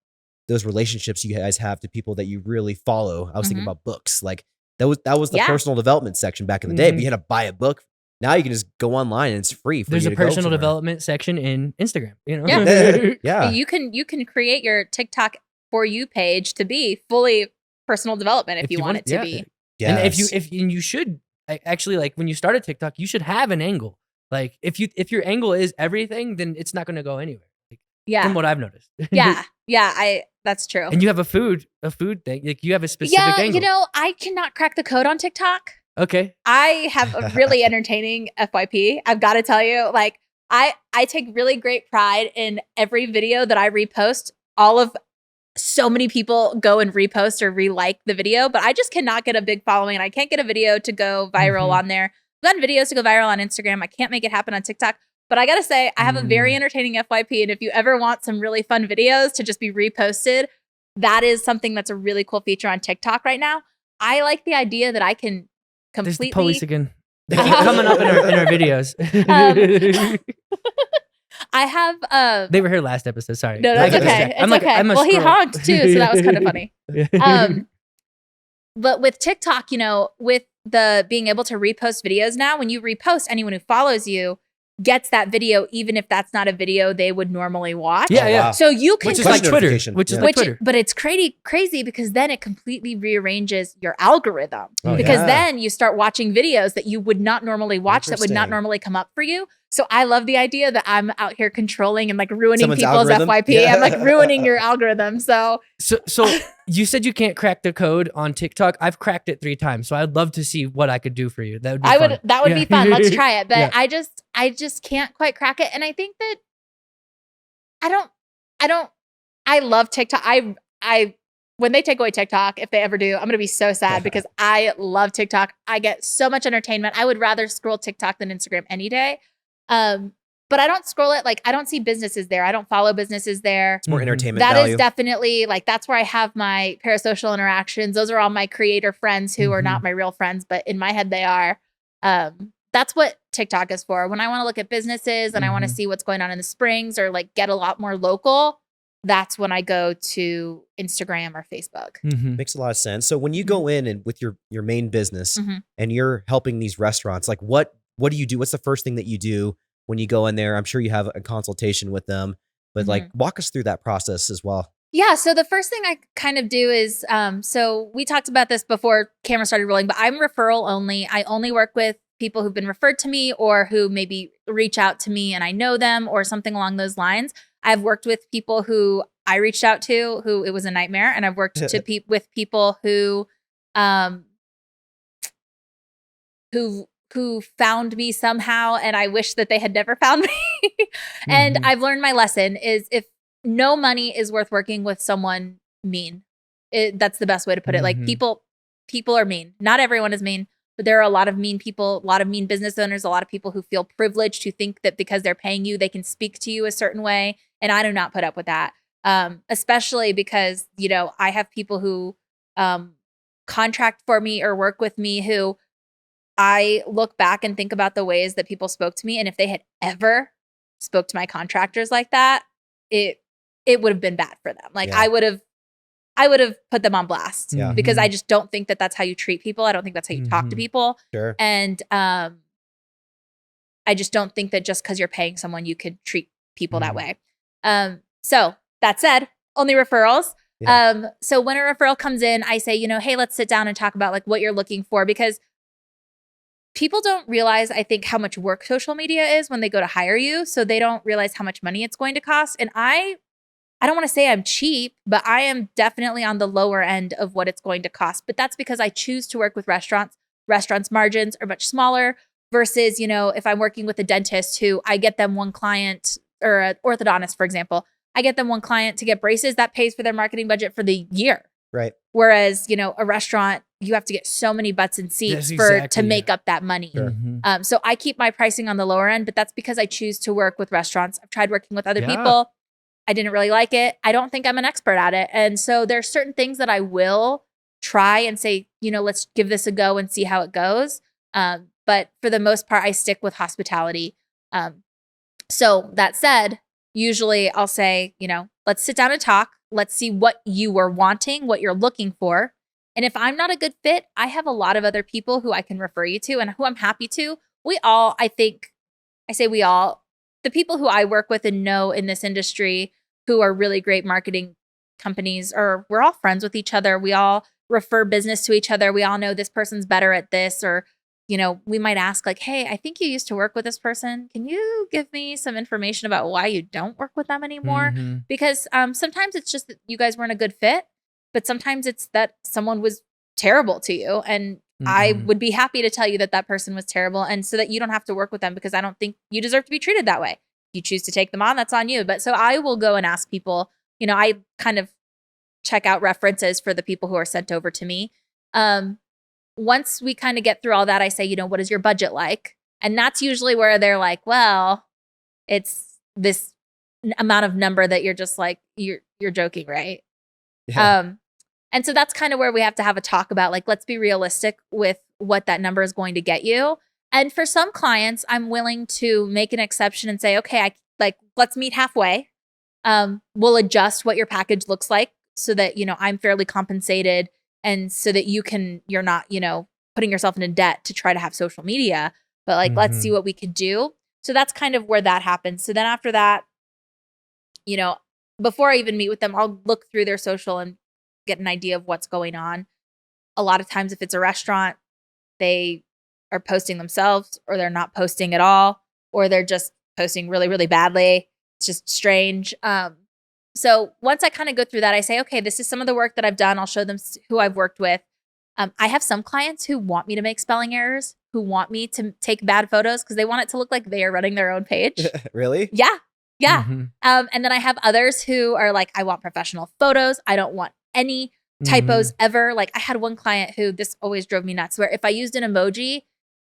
those relationships you guys have to people that you really follow. I was thinking about books. Like that was the Yeah. personal development section back in the day. But you had to buy a book. Now you can just go online and it's free. For There's you a to go personal somewhere. development section in Instagram, you know? Yeah. Yeah. You can create your TikTok For You page to be fully personal development if you want it to be. And Yes. if you should actually, like, when you start a TikTok, you should have an angle. Like if your angle is everything, then it's not going to go anywhere. Like, Yeah. from what I've noticed. Yeah. That's true. And you have a food thing. Like you have a specific angle. you know, I cannot crack the code on TikTok. Okay. I have a really entertaining FYP. I've got to tell you, like I take really great pride in every video that I repost. So many people go and repost or re-like the video, but I just cannot get a big following and I can't get a video to go viral on there. I've gotten videos to go viral on Instagram. I can't make it happen on TikTok, but I got to say I have a very entertaining FYP. And if you ever want some really fun videos to just be reposted, that is something that's a really cool feature on TikTok right now. I like the idea that I can There's completely the police again. They keep coming up in our videos. I have They were here last episode. Sorry. no, I that's get okay. distracted. It's I'm like, okay. I'm a Well, he squirrel. honked too, so that was kind of funny. But with TikTok, you know, with the being able to repost videos now, when you repost, anyone who follows you gets that video, even if that's not a video they would normally watch. Yeah, yeah. wow. So you can Which is Push like Twitter. notification. Which is Yeah. like Twitter. but it's crazy because then it completely rearranges your algorithm. Oh, Because yeah. then you start watching videos that you would not normally watch, that would not Interesting. normally come up for you. So I love the idea that I'm out here controlling and like ruining Someone's people's algorithm? FYP. Yeah. I'm like ruining your algorithm. So So you said you can't crack the code on TikTok. I've cracked it 3 times. So I'd love to see what I could do for you. That would be fun. that would Yeah. be fun. Let's try it. But Yeah. I just can't quite crack it. And I think that I love TikTok. I when they take away TikTok, if they ever do, I'm gonna be so sad because I love TikTok. I get so much entertainment. I would rather scroll TikTok than Instagram any day. But I don't scroll it, like I don't see businesses there. I don't follow businesses there. It's more entertainment That value. is definitely like that's where I have my parasocial interactions. Those are all my creator friends who are not my real friends, but in my head they are. That's what TikTok is for. When I want to look at businesses and I want to see what's going on in the Springs or like get a lot more local, that's when I go to Instagram or Facebook. Makes a lot of sense. So when you go in and with your main business Mhm. and you're helping these restaurants, like what do you do? What's the first thing that you do when you go in there? I'm sure you have a consultation with them, but like walk us through that process as well. Yeah. So the first thing I kind of do is, so we talked about this before camera started rolling, but I'm referral only. I only work with people who've been referred to me or who maybe reach out to me and I know them or something along those lines. I've worked with people who I reached out to who it was a nightmare. And I've worked with people who found me somehow and I wish that they had never found me. And I've learned my lesson is if no money is worth working with someone mean. That's the best way to put it. Like people are mean. Not everyone is mean, but there are a lot of mean people, a lot of mean business owners, a lot of people who feel privileged, who think that because they're paying you, they can speak to you a certain way. And I do not put up with that. Especially because, you know, I have people who contract for me or work with me who I look back and think about the ways that people spoke to me. And if they had ever spoke to my contractors like that, it would have been bad for them. Like I would have put them on blast because I just don't think that that's how you treat people. I don't think that's how you talk to people. Sure. And I just don't think that just because you're paying someone, you could treat people that way. So that said, only referrals. Yeah. So when a referral comes in, I say, you know, hey, let's sit down and talk about like what you're looking for because people don't realize, I think, how much work social media is when they go to hire you. So they don't realize how much money it's going to cost. And I don't want to say I'm cheap, but I am definitely on the lower end of what it's going to cost. But that's because I choose to work with restaurants. Restaurants' margins are much smaller versus, if I'm working with a dentist who I get them one client, or an orthodontist, for example, I get them one client to get braces that pays for their marketing budget for the year. Right. Whereas, a restaurant, you have to get so many butts and seats to make up that money. Sure. So I keep my pricing on the lower end, but that's because I choose to work with restaurants. I've tried working with other people. I didn't really like it. I don't think I'm an expert at it. And so there's certain things that I will try and say, let's give this a go and see how it goes. But for the most part, I stick with hospitality. So that said, usually I'll say, let's sit down and talk. Let's see what you are wanting, what you're looking for. And if I'm not a good fit, I have a lot of other people who I can refer you to and who I'm happy to. The people who I work with and know in this industry who are really great marketing companies, or we're all friends with each other. We all refer business to each other. We all know this person's better at this, or, we might ask like, hey, I think you used to work with this person. Can you give me some information about why you don't work with them anymore? Because sometimes it's just that you guys weren't a good fit, but sometimes it's that someone was terrible to you. And I would be happy to tell you that person was terrible, and so that you don't have to work with them, because I don't think you deserve to be treated that way. If you choose to take them on, that's on you. But so I will go and ask people, I kind of check out references for the people who are sent over to me. Once we kind of get through all that, I say, what is your budget like? And that's usually where they're like, well, it's this amount of number that you're just like, you're joking, right? Yeah. And so that's kind of where we have to have a talk about, like, let's be realistic with what that number is going to get you. And for some clients, I'm willing to make an exception and say, okay, let's meet halfway. We'll adjust what your package looks like so that, I'm fairly compensated, and so that you're not, putting yourself into debt to try to have social media, but let's see what we could do. So that's kind of where that happens. So then after that, before I even meet with them, I'll look through their social and get an idea of what's going on. A lot of times, if it's a restaurant, they are posting themselves, or they're not posting at all, or they're just posting really, really badly. It's just strange. So once I kind of go through that, I say, okay, this is some of the work that I've done. I'll show them who I've worked with. I have some clients who want me to make spelling errors, who want me to take bad photos because they want it to look like they are running their own page. Really? Yeah. And then I have others who are like, I want professional photos. I don't want any typos ever. Like, I had one client who, this always drove me nuts, where if I used an emoji,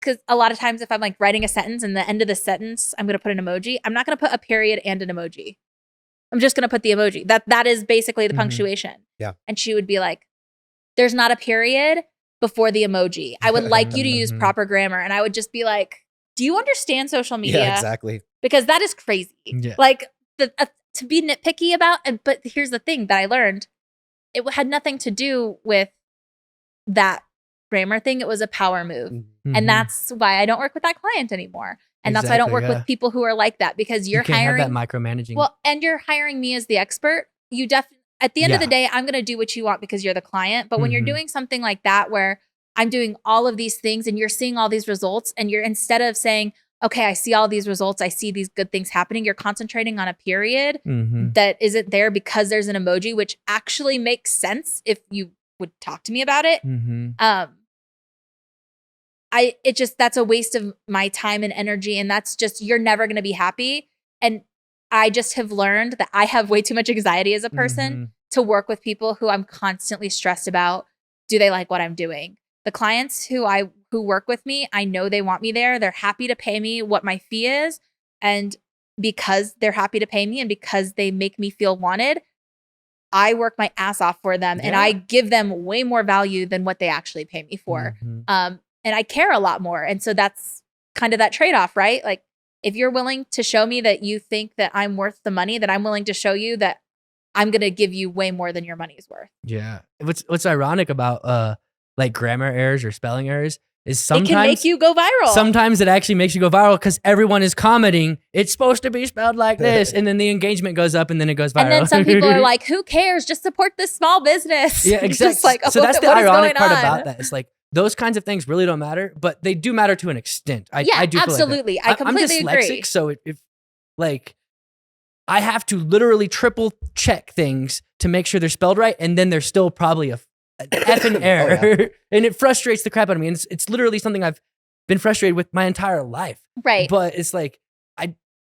because a lot of times if I'm like writing a sentence and the end of the sentence, I'm going to put an emoji. I'm not going to put a period and an emoji. I'm just going to put the emoji. That is basically the punctuation. Yeah. And she would be like, there's not a period before the emoji. I would like you to use proper grammar. And I would just be like, do you understand social media? Yeah, exactly. Because that is crazy. Yeah. Like, to be nitpicky about, but here's the thing that I learned. It had nothing to do with that grammar thing. It was a power move. And that's why I don't work with that client anymore. And that's why I don't work with people who are like that, because you're hiring have that micromanaging. Well, and you're hiring me as the expert. You definitely, at the end of the day, I'm going to do what you want because you're the client. But when you're doing something like that, where I'm doing all of these things and you're seeing all these results, and you're, instead of saying, okay, I see all these results, I see these good things happening, you're concentrating on a period that isn't there because there's an emoji, which actually makes sense if you would talk to me about it. That's a waste of my time and energy. And that's just, you're never going to be happy. And I just have learned that I have way too much anxiety as a person to work with people who I'm constantly stressed about. Do they like what I'm doing? The clients who work with me, I know they want me there. They're happy to pay me what my fee is. And because they're happy to pay me and because they make me feel wanted, I work my ass off for them and I give them way more value than what they actually pay me for. And I care a lot more. And so that's kind of that trade-off, right? Like, if you're willing to show me that you think that I'm worth the money, then I'm willing to show you that I'm going to give you way more than your money's worth. Yeah. What's ironic about like grammar errors or spelling errors is sometimes it can make you go viral. Sometimes it actually makes you go viral because everyone is commenting, it's supposed to be spelled like this. And then the engagement goes up and then it goes viral. And then some people are like, who cares? Just support this small business. Yeah, exactly. Just like, so that's the ironic part about that. It's like, those kinds of things really don't matter, but they do matter to an extent. I do feel like that. absolutely. I completely I'm dyslexic, agree. so if like I have to literally triple check things to make sure they're spelled right, and then there's still probably an effing error, and it frustrates the crap out of me. And it's literally something I've been frustrated with my entire life. Right. But it's like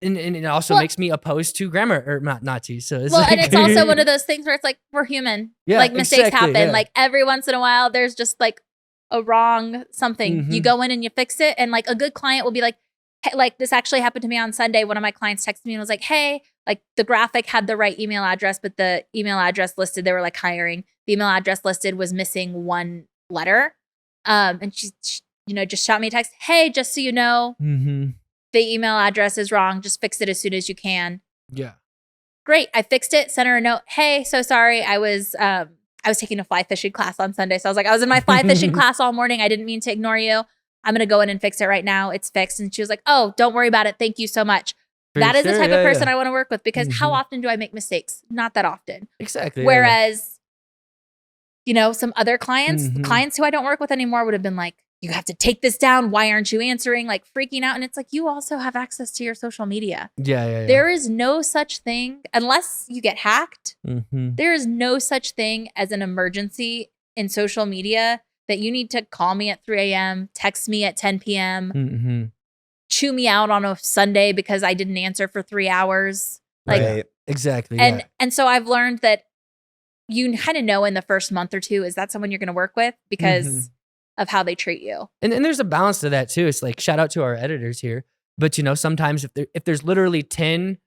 and it also makes me opposed to grammar or not Nazis. So it's and it's also one of those things where it's like we're human. Yeah, like mistakes exactly, happen. yeah. Like every once in a while, there's just like a wrong something. You go in and you fix it, and like a good client will be like, hey, like this actually happened to me on Sunday. One of my clients texted me and was like, "Hey, like the graphic had the right email address, but the email address listed, they were like hiring. The email address listed was missing one letter." And she just shot me a text. "Hey, just so you know, the email address is wrong. Just fix it as soon as you can." Yeah. Great. I fixed it. Sent her a note. "Hey, so sorry. I was taking a fly fishing class on Sunday. So I was like, I was in my fly fishing class all morning. I didn't mean to ignore you. I'm going to go in and fix it right now. It's fixed." And she was like, "Oh, don't worry about it. Thank you so much." That is the type of person I want to work with, because how often do I make mistakes? Not that often. Exactly. Whereas, some other clients who I don't work with anymore would have been like, "You have to take this down. Why aren't you answering?" Like freaking out. And it's like, you also have access to your social media. Yeah. There is no such thing, unless you get hacked, there is no such thing as an emergency in social media that you need to call me at 3 a.m., text me at 10 p.m., chew me out on a Sunday because I didn't answer for 3 hours. Like, Right. Exactly. and so I've learned that you kind of know in the first month or two, is that someone you're going to work with because of how they treat you. And there's a balance to that too. It's like, shout out to our editors here. But sometimes if there's literally 10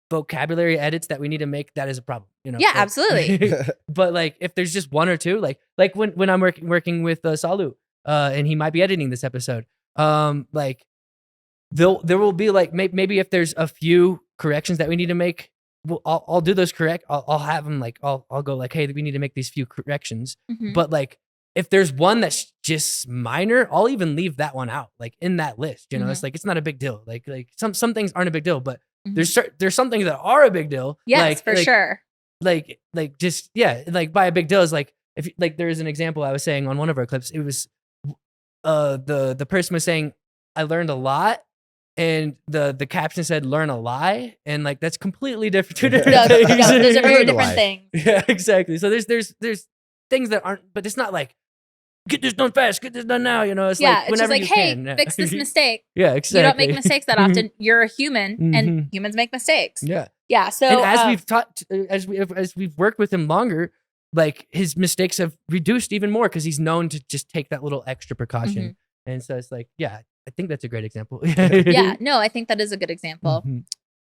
vocabulary edits that we need to make, that is a problem. Yeah, absolutely. But like if there's just one or two, like when I'm working with Salu, and he might be editing this episode, like there will be like maybe if there's a few corrections that we need to make, I'll do those correct. I'll have them like I'll go like, "Hey, we need to make these few corrections." But like if there's one that's just minor, I'll even leave that one out, like in that list. It's like it's not a big deal. Like some things aren't a big deal, but there's some things that are a big deal. Yes, for sure. Like just like by a big deal is like if like there is an example I was saying on one of our clips. It was the person was saying, "I learned a lot." And the caption said, "Learn a lie," and like that's completely different. Two different things. Those are very different things. Yeah, exactly. So there's things that aren't, but it's not like get this done fast, get this done now. It's like It's whenever just like, you "Hey, can. fix this mistake." Yeah, exactly. You don't make mistakes that often. You're a human, and humans make mistakes. Yeah. Yeah. So And as we've taught, as we've worked with him longer, like his mistakes have reduced even more because he's known to just take that little extra precaution. And so it's like, yeah, I think that's a great example. yeah, no, I think that is a good example.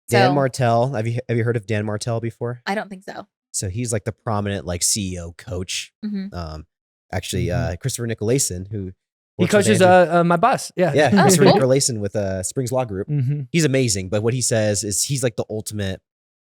Dan Martell. Have you heard of Dan Martell before? I don't think so. So he's like the prominent like CEO coach. Actually, Christopher Nicolason, who he coaches my boss. Yeah. Christopher cool. Nicolason with Springs Law Group. He's amazing, but what he says is he's like the ultimate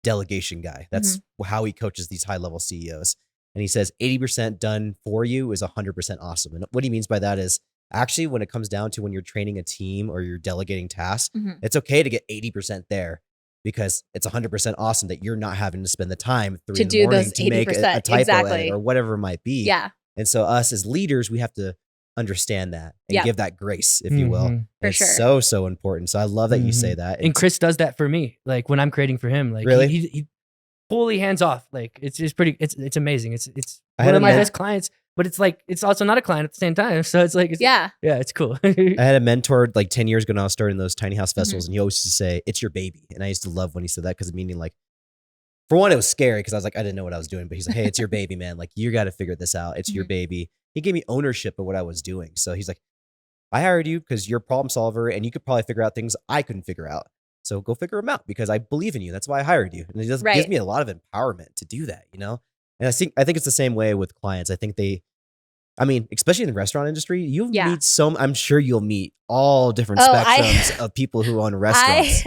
delegation guy. That's how he coaches these high level CEOs. And he says 80% done for you is 100% awesome. And what he means by that is actually when it comes down to when you're training a team or you're delegating tasks, it's okay to get 80% there because it's 100% awesome that you're not having to spend the time to do those 80%, to make a typo exactly. edit or whatever it might be. Yeah. And so us as leaders, we have to understand that and give that grace, if you will. For it's sure. so important. So I love that you say that. And Chris does that for me. Like when I'm creating for him, like really? he fully hands off. Like it's pretty, it's amazing. It's one of my best clients, but it's like, it's also not a client at the same time. So it's like, it's cool. I had a mentor like 10 years ago when I was starting those tiny house festivals and he always used to say, "It's your baby." And I used to love when he said that because meaning like, for one, it was scary because I was like, I didn't know what I was doing, but he's like, "Hey, it's your baby, man. Like you got to figure this out. It's your baby." He gave me ownership of what I was doing. So he's like, "I hired you because you're a problem solver and you could probably figure out things I couldn't figure out. So go figure them out because I believe in you. That's why I hired you." And it just gives me a lot of empowerment to do that, And I think it's the same way with clients. I think especially in the restaurant industry, meet I'm sure you'll meet all different spectrums of people who own restaurants.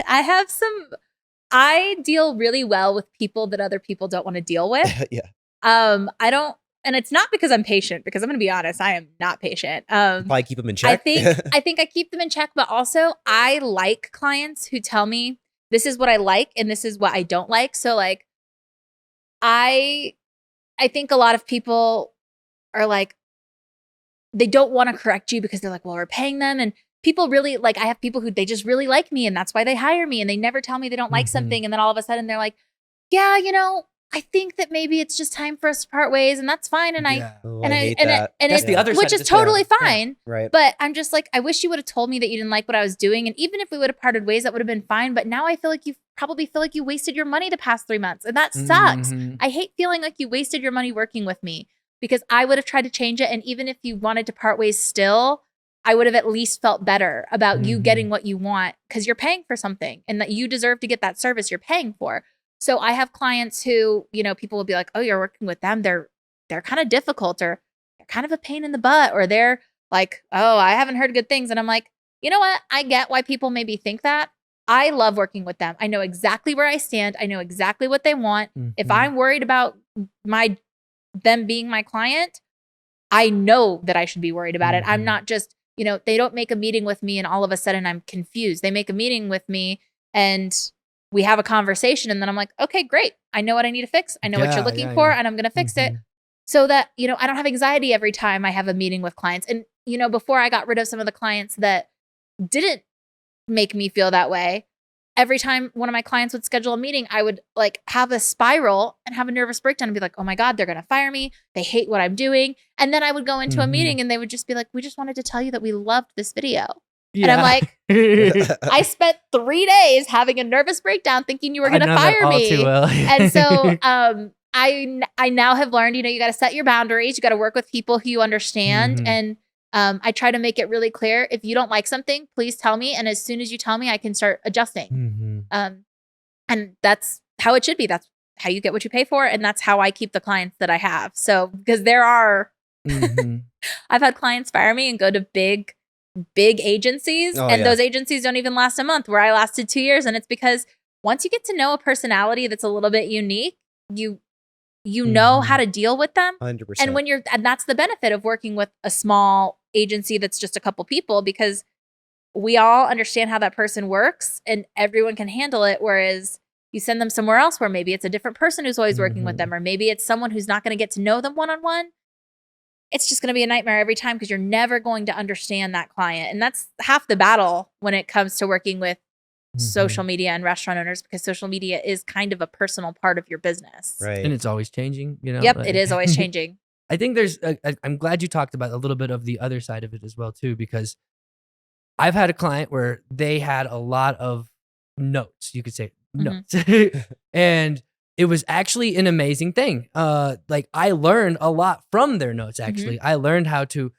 I deal really well with people that other people don't want to deal with. I don't, and it's not because I'm patient, because I'm going to be honest, I am not patient. Probably keep them in check. I think I keep them in check, but also I like clients who tell me this is what I like and this is what I don't like. So like, I think a lot of people are like, they don't want to correct you because they're like, well, we're paying them. And people really like, I have people who they just really like me and that's why they hire me. And they never tell me they don't like something. And then all of a sudden they're like, yeah, you know, I think that maybe it's just time for us to part ways and that's fine. And I hate that. That's the other side which of is the totally scale. fine. Yeah, right. But I'm just like, I wish you would have told me that you didn't like what I was doing. And even if we would have parted ways, that would have been fine. But now I feel like you probably feel like you wasted your money the past 3 months. And that sucks. I hate feeling like you wasted your money working with me because I would have tried to change it. And even if you wanted to part ways still, I would have at least felt better about you getting what you want because you're paying for something and that you deserve to get that service you're paying for. So I have clients who, you know, people will be like, oh, you're working with them. They're kind of difficult or they're kind of a pain in the butt or they're like, oh, I haven't heard good things. And I'm like, you know what? I get why people maybe think that. I love working with them. I know exactly where I stand. I know exactly what they want. If I'm worried about them being my client, I know that I should be worried about it. I'm not just, you know, they don't make a meeting with me and all of a sudden I'm confused. They make a meeting with me and we have a conversation and then I'm like, okay, great. I know what I need to fix. I know what you're looking for and I'm going to fix it so that, you know, I don't have anxiety every time I have a meeting with clients. And, you know, before I got rid of some of the clients that didn't make me feel that way, every time one of my clients would schedule a meeting, I would like have a spiral and have a nervous breakdown and be like, oh my God, they're going to fire me. They hate what I'm doing. And then I would go into a meeting and they would just be like, we just wanted to tell you that we loved this video. And I'm like, I spent 3 days having a nervous breakdown thinking you were going to fire me. Well. And so I now have learned, you know, you got to set your boundaries. You got to work with people who you understand. And I try to make it really clear. If you don't like something, please tell me. And as soon as you tell me, I can start adjusting. And that's how it should be. That's how you get what you pay for. And that's how I keep the clients that I have. So, because there are, I've had clients fire me and go to big agencies those agencies don't even last a month where I lasted 2 years. And it's because once you get to know a personality that's a little bit unique, you know how to deal with them. 100%. And that's the benefit of working with a small agency that's just a couple people because we all understand how that person works and everyone can handle it. Whereas you send them somewhere else where maybe it's a different person who's always working with them, or maybe it's someone who's not going to get to know them one-on-one. It's just going to be a nightmare every time because you're never going to understand that client. And that's half the battle when it comes to working with social media and restaurant owners, because social media is kind of a personal part of your business. Right. And it's always changing, you know? Yep, it is always changing. I think I'm glad you talked about a little bit of the other side of it as well, too, because I've had a client where they had a lot of notes, you could say notes. And it was actually an amazing thing. Like I learned a lot from their notes, actually. I learned how to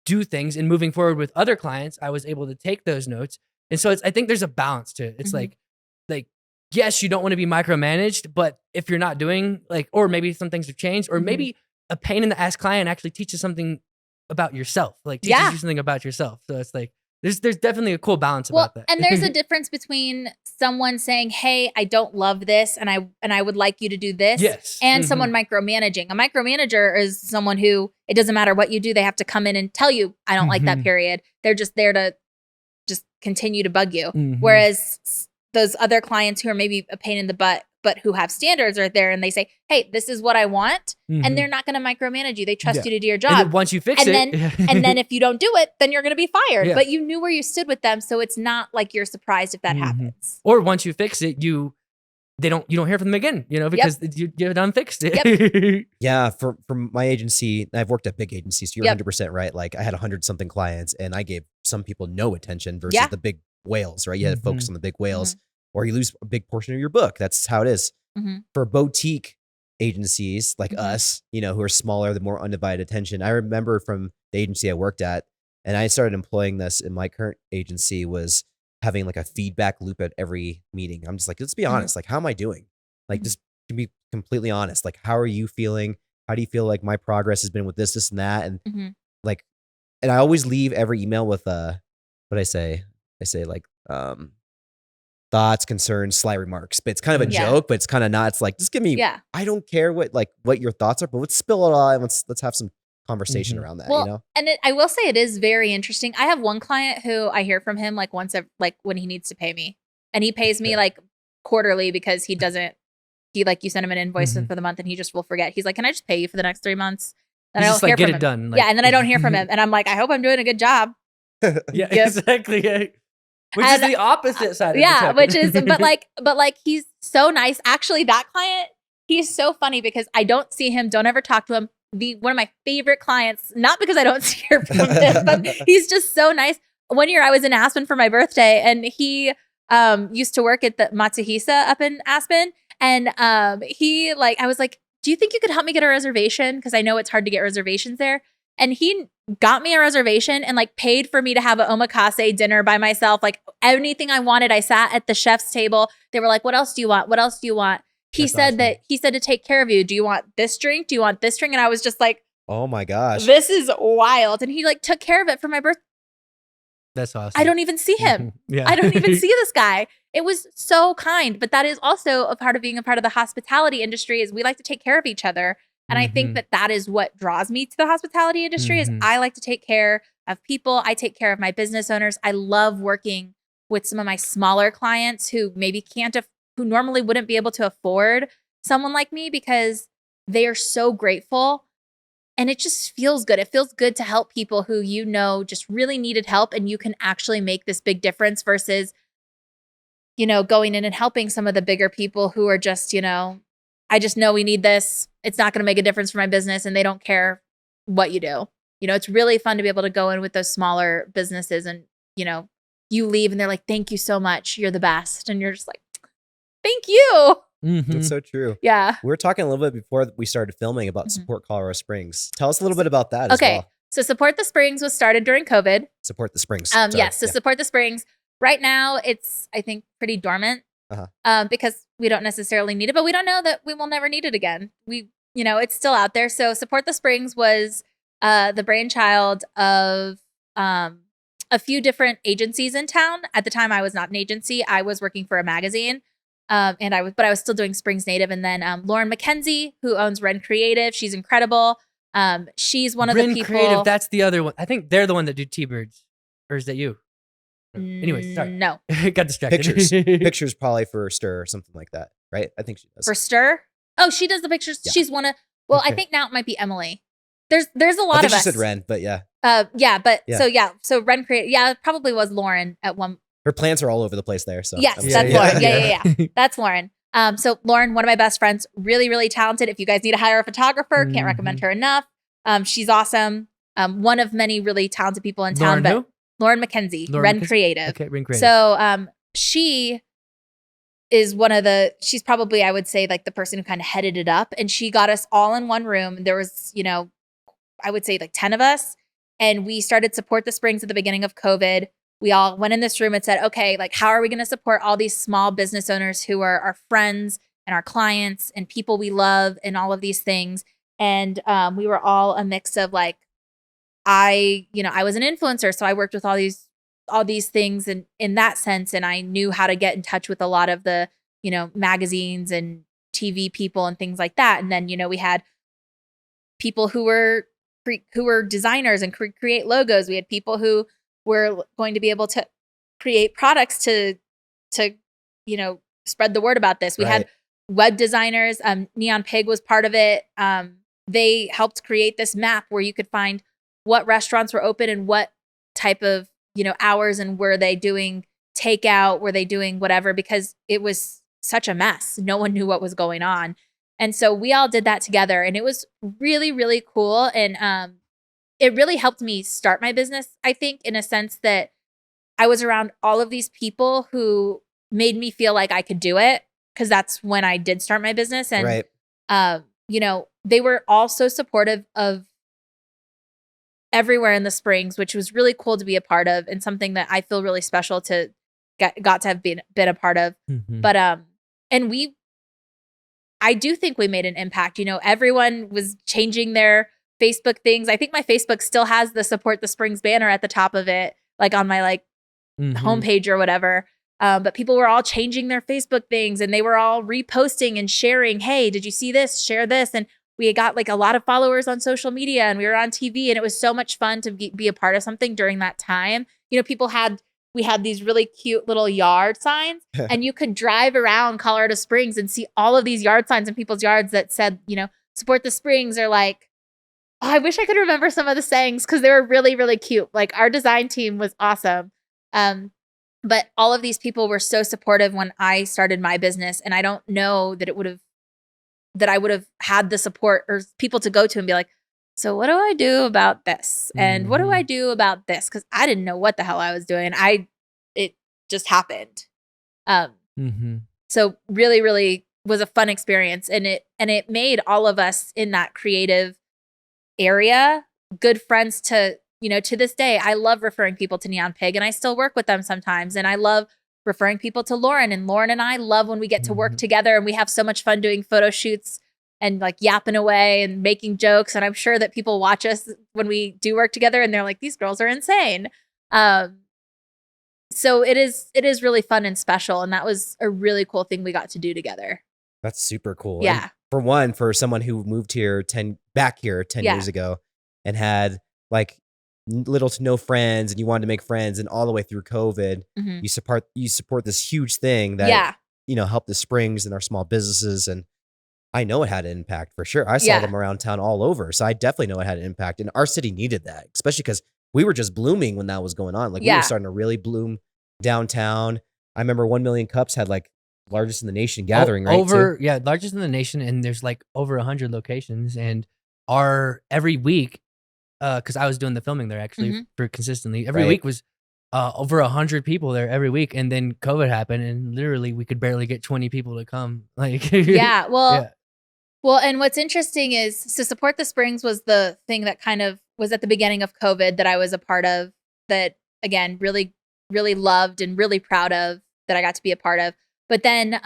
do things, and moving forward with other clients, I was able to take those notes. And so I think there's a balance to it. It's like, yes, you don't want to be micromanaged, but if you're not doing or maybe some things have changed, or maybe a pain in the ass client actually teaches something about yourself, teaches you something about yourself. So it's like, there's definitely a cool balance about that. And there's a difference between someone saying, hey, I don't love this and I would like you to do this. Yes. And someone micromanaging. A micromanager is someone who, it doesn't matter what you do, they have to come in and tell you, I don't like that period. They're just there to just continue to bug you. Whereas those other clients who are maybe a pain in the butt, but who have standards are there and they say, hey, this is what I want. And they're not going to micromanage you. They trust you to do your job. And then once you fix it. And then if you don't do it, then you're going to be fired. But you knew where you stood with them. So it's not like you're surprised if that happens. Or once you fix it, you don't hear from them again, because you done fixed it. Yeah. From my agency, I've worked at big agencies. So you're 100% right. Like I had 100 something clients and I gave some people no attention versus the big whales, right? You had to focus on the big whales or you lose a big portion of your book. That's how it is. For boutique agencies like us, who are smaller, the more undivided attention. I remember from the agency I worked at, and I started employing this in my current agency, was having like a feedback loop at every meeting. I'm just like, let's be honest. Like, how am I doing? Like, just to be completely honest, like, how are you feeling? How do you feel like my progress has been with this and that? And and I always leave every email with what I say. I say like, thoughts, concerns, sly remarks, but it's kind of a joke, but it's kind of not. It's like, just give me, I don't care what your thoughts are, but let's spill it all out and let's have some conversation around that, And I will say it is very interesting. I have one client who I hear from him like once, when he needs to pay me, and he pays me like quarterly because you send him an invoice for the month and he just will forget. He's like, can I just pay you for the next 3 months? And He's I just don't hear like, get from it him. done. Yeah, and then I don't hear from him. And I'm like, I hope I'm doing a good job. Yeah, Yep. exactly. Yeah. Which And- is the opposite side of the Yeah, token. which is but like he's so nice. Actually, that client, he's so funny because I don't see him, don't ever talk to him. One of my favorite clients, not because I don't hear from him, but he's just so nice. One year I was in Aspen for my birthday, and he used to work at the Matsuhisa up in Aspen. And he I was like, do you think you could help me get a reservation? Because I know it's hard to get reservations there. And he got me a reservation and like paid for me to have an omakase dinner by myself. Like anything I wanted, I sat at the chef's table. They were like, what else do you want? What else do you want? He said to take care of you. Do you want this drink? Do you want this drink? And I was just like, Oh my gosh. this is wild. And he like took care of it for my birthday. That's awesome. I don't even see him. Yeah. I don't even see this guy. It was so kind. But that is also a part of being a part of the hospitality industry is we like to take care of each other. And I think that is what draws me to the hospitality industry is I like to take care of people. I take care of my business owners. I love working with some of my smaller clients who maybe who normally wouldn't be able to afford someone like me because they are so grateful. And it just feels good. It feels good to help people who just really needed help and you can actually make this big difference versus, going in and helping some of the bigger people who are just, I just know we need this. It's not going to make a difference for my business and they don't care what you do. It's really fun to be able to go in with those smaller businesses and, you leave and they're like, thank you so much. You're the best. And you're just like, thank you. That's so true. Yeah. We were talking a little bit before we started filming about Support Colorado Springs. Tell us a little bit about that as well. So Support the Springs was started during COVID. Support the Springs. Yes. So Support the Springs. Right now, it's, I think, pretty dormant because we don't necessarily need it, but we don't know that we will never need it again. It's still out there. So Support the Springs was the brainchild of a few different agencies in town. At the time, I was not an agency. I was working for a magazine. But I was still doing Springs Native. And then Lauren McKenzie, who owns Ren Creative, she's incredible. She's one of the people. Creative, that's the other one. I think they're the one that do T-Birds. Or is that you? Anyways, sorry. No. Got distracted. Pictures probably for Stir or something like that, right? I think she does. For Stir? Oh, she does the pictures. Yeah. She's one of, I think now it might be Emily. There's a lot of us. She said Ren, but yeah. So Ren Creative, it probably was Lauren at one. Her plants are all over the place there. So yes, that's Lauren. Yeah. That's Lauren. So Lauren, one of my best friends, really, really talented. If you guys need to hire a photographer, can't recommend her enough. She's awesome. One of many really talented people in town. Lauren McKenzie, Ren Creative. Okay, Ren Creative. So she is she's probably, I would say, like the person who kind of headed it up. And she got us all in one room. There was, I would say like 10 of us. And we started Support the Springs at the beginning of COVID. We all went in this room and said, okay, like, how are we going to support all these small business owners who are our friends and our clients and people we love and all of these things? And we were all a mix of like, I was an influencer, so I worked with all these things and in that sense, and I knew how to get in touch with a lot of the, magazines and TV people and things like that. And then, we had people who were designers and create logos. We had people who were going to be able to create products to spread the word about this. We had web designers. Neon Pig was part of it. They helped create this map where you could find what restaurants were open and what type of, hours, and were they doing takeout? Were they doing whatever? Because it was such a mess. No one knew what was going on. And so we all did that together and it was really, really cool. And it really helped me start my business, I think, in a sense that I was around all of these people who made me feel like I could do it, because that's when I did start my business. And, they were all so supportive of everywhere in the Springs, which was really cool to be a part of and something that I feel really special to got to have been a part of. But, and I do think we made an impact. Everyone was changing their Facebook things. I think my Facebook still has the Support the Springs banner at the top of it, like on my homepage or whatever. But people were all changing their Facebook things and they were all reposting and sharing. Hey, did you see this? Share this. And we got like a lot of followers on social media and we were on TV and it was so much fun to be a part of something during that time. We had these really cute little yard signs and you could drive around Colorado Springs and see all of these yard signs in people's yards that said, Support the Springs, or like, I wish I could remember some of the sayings because they were really, really cute. Like our design team was awesome. But all of these people were so supportive when I started my business. And I don't know that I would have had the support or people to go to and be like, so what do I do about this? And what do I do about this? Because I didn't know what the hell I was doing. It just happened. So really, really was a fun experience. And it made all of us in that creative area good friends to this day. I love referring people to Neon Pig and I still work with them sometimes. And I love referring people to Lauren, and Lauren and I love when we get to work together and we have so much fun doing photo shoots and like yapping away and making jokes. And I'm sure that people watch us when we do work together and they're like, these girls are insane. So it is really fun and special. And that was a really cool thing we got to do together. That's super cool. Yeah. And for someone who moved here 10 years ago and had like little to no friends and you wanted to make friends, and all the way through COVID, you support this huge thing that, helped the Springs and our small businesses. And I know it had an impact for sure. I saw them around town all over. So I definitely know it had an impact. And our city needed that, especially because we were just blooming when that was going on. Like we were starting to really bloom downtown. I remember 1 Million Cups had like largest in the nation gathering, right? Largest in the nation. And there's like over 100 locations. And every week, because I was doing the filming there actually for consistently. Every week was over 100 people there every week, and then COVID happened, and literally we could barely get 20 people to come. Like, well, and what's interesting is, so Support the Springs was the thing that kind of was at the beginning of COVID that I was a part of. That again, really, really loved and really proud of that I got to be a part of. But then,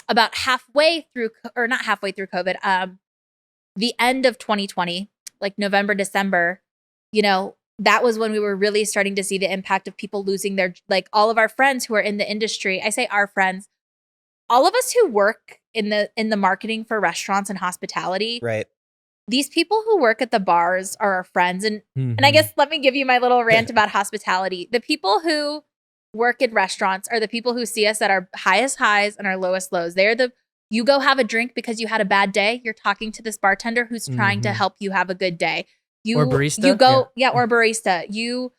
about halfway through, or not halfway through COVID, the end of 2020. Like November, December, that was when we were really starting to see the impact of people losing their, like all of our friends who are in the industry. I say our friends, all of us who work in the marketing for restaurants and hospitality. Right. These people who work at the bars are our friends. And I guess let me give you my little rant about hospitality. The people who work in restaurants are the people who see us at our highest highs and our lowest lows. You go have a drink because you had a bad day. You're talking to this bartender who's trying to help you have a good day. Or barista. You go, or barista. You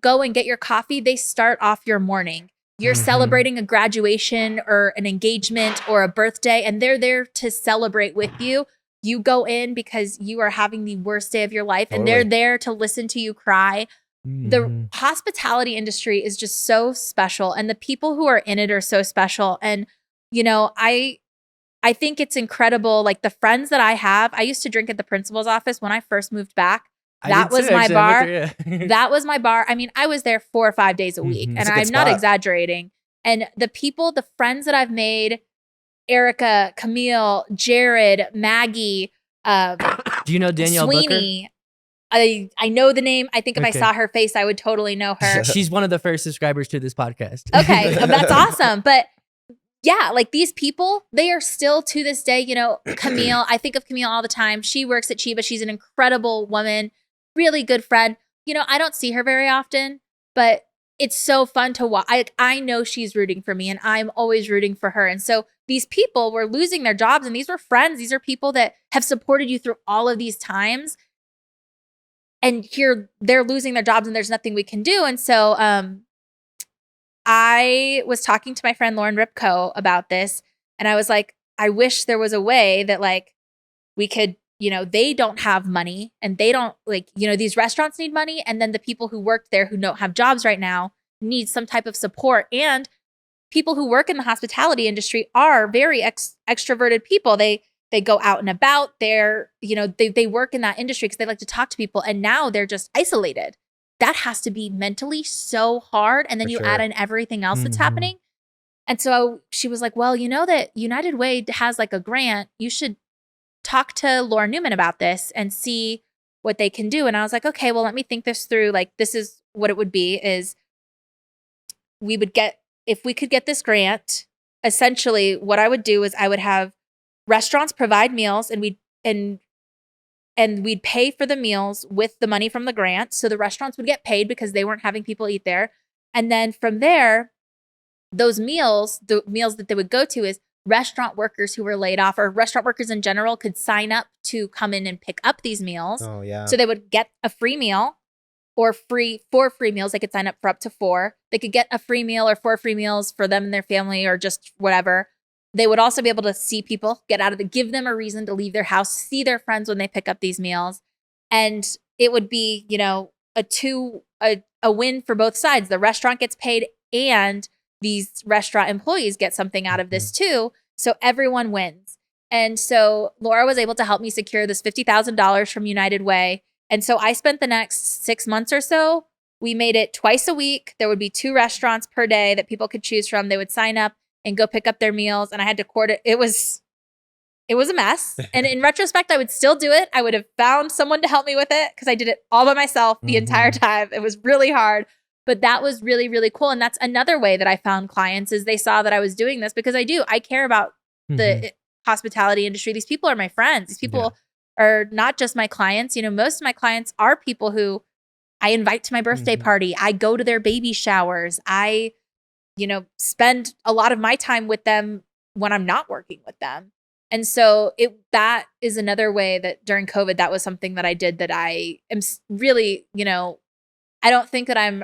go and get your coffee. They start off your morning. You're celebrating a graduation or an engagement or a birthday, and they're there to celebrate with you. You go in because you are having the worst day of your life, and they're there to listen to you cry. The hospitality industry is just so special, and the people who are in it are so special. And I think it's incredible. Like the friends that I have, I used to drink at the principal's office when I first moved back. That was my bar. That was my bar. I mean, I was there 4 or 5 days a week, and I'm not exaggerating. And the friends that I've made, Erica, Camille, Jared, Maggie. Do you know Danielle Sweeney? Booker? I know the name. I think if I saw her face, I would totally know her. She's one of the first subscribers to this podcast. Okay, that's awesome. But yeah, like these people, they are still to this day, Camille. I think of Camille all the time. She works at Chiba. She's an incredible woman, really good friend. I don't see her very often, but it's so fun to watch. I know she's rooting for me, and I'm always rooting for her. And so these people were losing their jobs, and these were friends. These are people that have supported you through all of these times. And here they're losing their jobs, and there's nothing we can do. And so, I was talking to my friend Lauren Ripko about this, and I was like, I wish there was a way that like we could, they don't have money, and they don't these restaurants need money. And then the people who worked there who don't have jobs right now need some type of support. And people who work in the hospitality industry are very extroverted people. They go out and about. They work in that industry because they like to talk to people. And now they're just isolated. That has to be mentally so hard. And then you add in everything else that's happening. And so she was like, well, that United Way has like a grant. You should talk to Laura Newman about this and see what they can do. And I was like, okay, well, let me think this through. Like, this is what it would be is if we could get this grant, essentially what I would do is I would have restaurants provide meals, and we'd pay for the meals with the money from the grant. So the restaurants would get paid because they weren't having people eat there. And then from there, those meals, the meals that they would go to is restaurant workers who were laid off, or restaurant workers in general, could sign up to come in and pick up these meals. Oh, yeah. So they would get a free meal or four free meals. They could sign up for up to 4. They could get a free meal or 4 free meals for them and their family, or just whatever. They would also be able to see people get out of give them a reason to leave their house, see their friends when they pick up these meals. And it would be, a win for both sides. The restaurant gets paid and these restaurant employees get something out of this too. So everyone wins. And so Laura was able to help me secure this $50,000 from United Way. And so I spent the next 6 months or so. We made it twice a week. There would be 2 restaurants per day that people could choose from. They would sign up and go pick up their meals. And I had to court it. It was a mess. And in retrospect, I would still do it. I would have found someone to help me with it because I did it all by myself the entire time. It was really hard. But that was really, really cool. And that's another way that I found clients, is they saw that I was doing this because I care about the hospitality industry. These people are my friends. These people are not just my clients. Most of my clients are people who I invite to my birthday party. I go to their baby showers. I, spend a lot of my time with them when I'm not working with them. And so that is another way that during COVID, that was something that I did that I am really, I don't think that I'm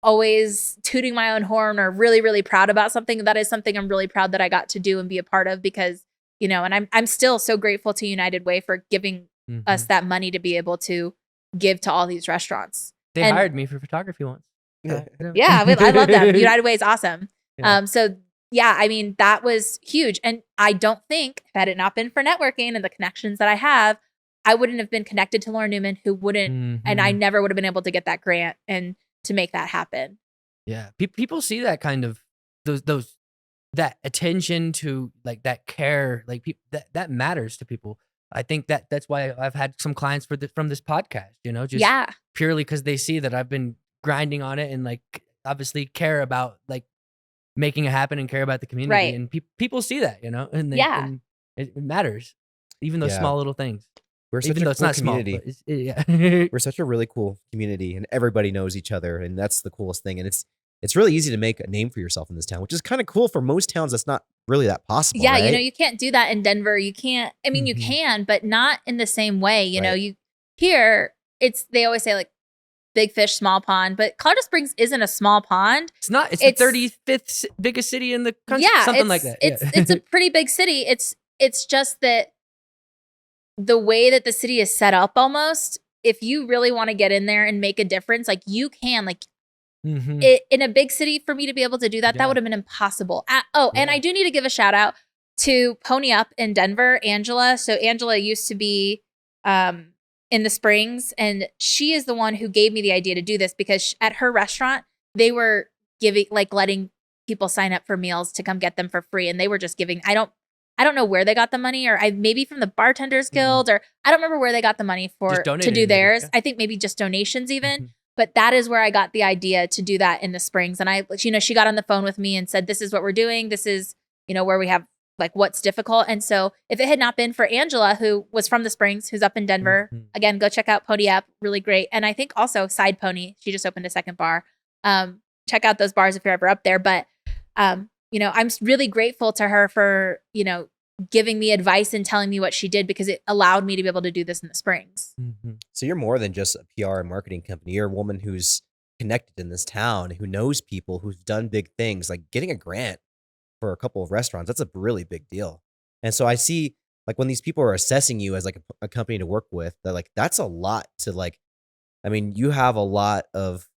always tooting my own horn or really, really proud about something. That is something I'm really proud that I got to do and be a part of because, and I'm still so grateful to United Way for giving us that money to be able to give to all these restaurants. They hired me for photography once. Yeah, I love that. United Way is awesome. Yeah. That was huge. And I don't think, if had it not been for networking and the connections that I have, I wouldn't have been connected to Laura Newman, who wouldn't, and I never would have been able to get that grant and to make that happen. Yeah. People see that kind of, that attention to like that care, like that matters to people. I think that's why I've had some clients from this podcast, just purely because they see that I've been grinding on it and like obviously care about like making it happen and care about the community. Right. And people see that, and and it matters, even those small little things. We're such even though it's cool not community. Small, We're such a really cool community, and everybody knows each other, and that's the coolest thing. And it's really easy to make a name for yourself in this town, which is kind of cool. For most towns, that's not really that possible. Yeah, right? You can't do that in Denver. You can't. I mean, you can, but not in the same way. You here, they always say like big fish, small pond, but Colorado Springs isn't a small pond. It's not. It's the 35th biggest city in the country. Yeah, something like that. It's a pretty big city. It's just that the way that the city is set up, almost, if you really want to get in there and make a difference, like you can, like in a big city, for me to be able to do that, that would have been impossible. And I do need to give a shout out to Pony Up in Denver, Angela. So Angela used to be in the Springs, and she is the one who gave me the idea to do this because at her restaurant, they were letting people sign up for meals to come get them for free. And they were just giving, I don't know where they got the money, or maybe from the Bartenders Guild, or I don't remember where they got the money to do theirs. I think maybe just donations even. But that is where I got the idea to do that in the Springs. And she got on the phone with me and said, this is what we're doing. This is, where we have like what's difficult. And so if it had not been for Angela, who was from the Springs, who's up in Denver, again, go check out Pony Up, really great. And I think also Side Pony, she just opened a second bar. Check out those bars if you're ever up there. But, I'm really grateful to her for, giving me advice and telling me what she did, because it allowed me to be able to do this in the Springs. So you're more than just a PR and marketing company. You're a woman who's connected in this town, who knows people, who's done big things, like getting a grant for a couple of restaurants. That's a really big deal. And so I see, like, when these people are assessing you as like a company to work with, they're like, that's a lot to like, I mean, you have a lot of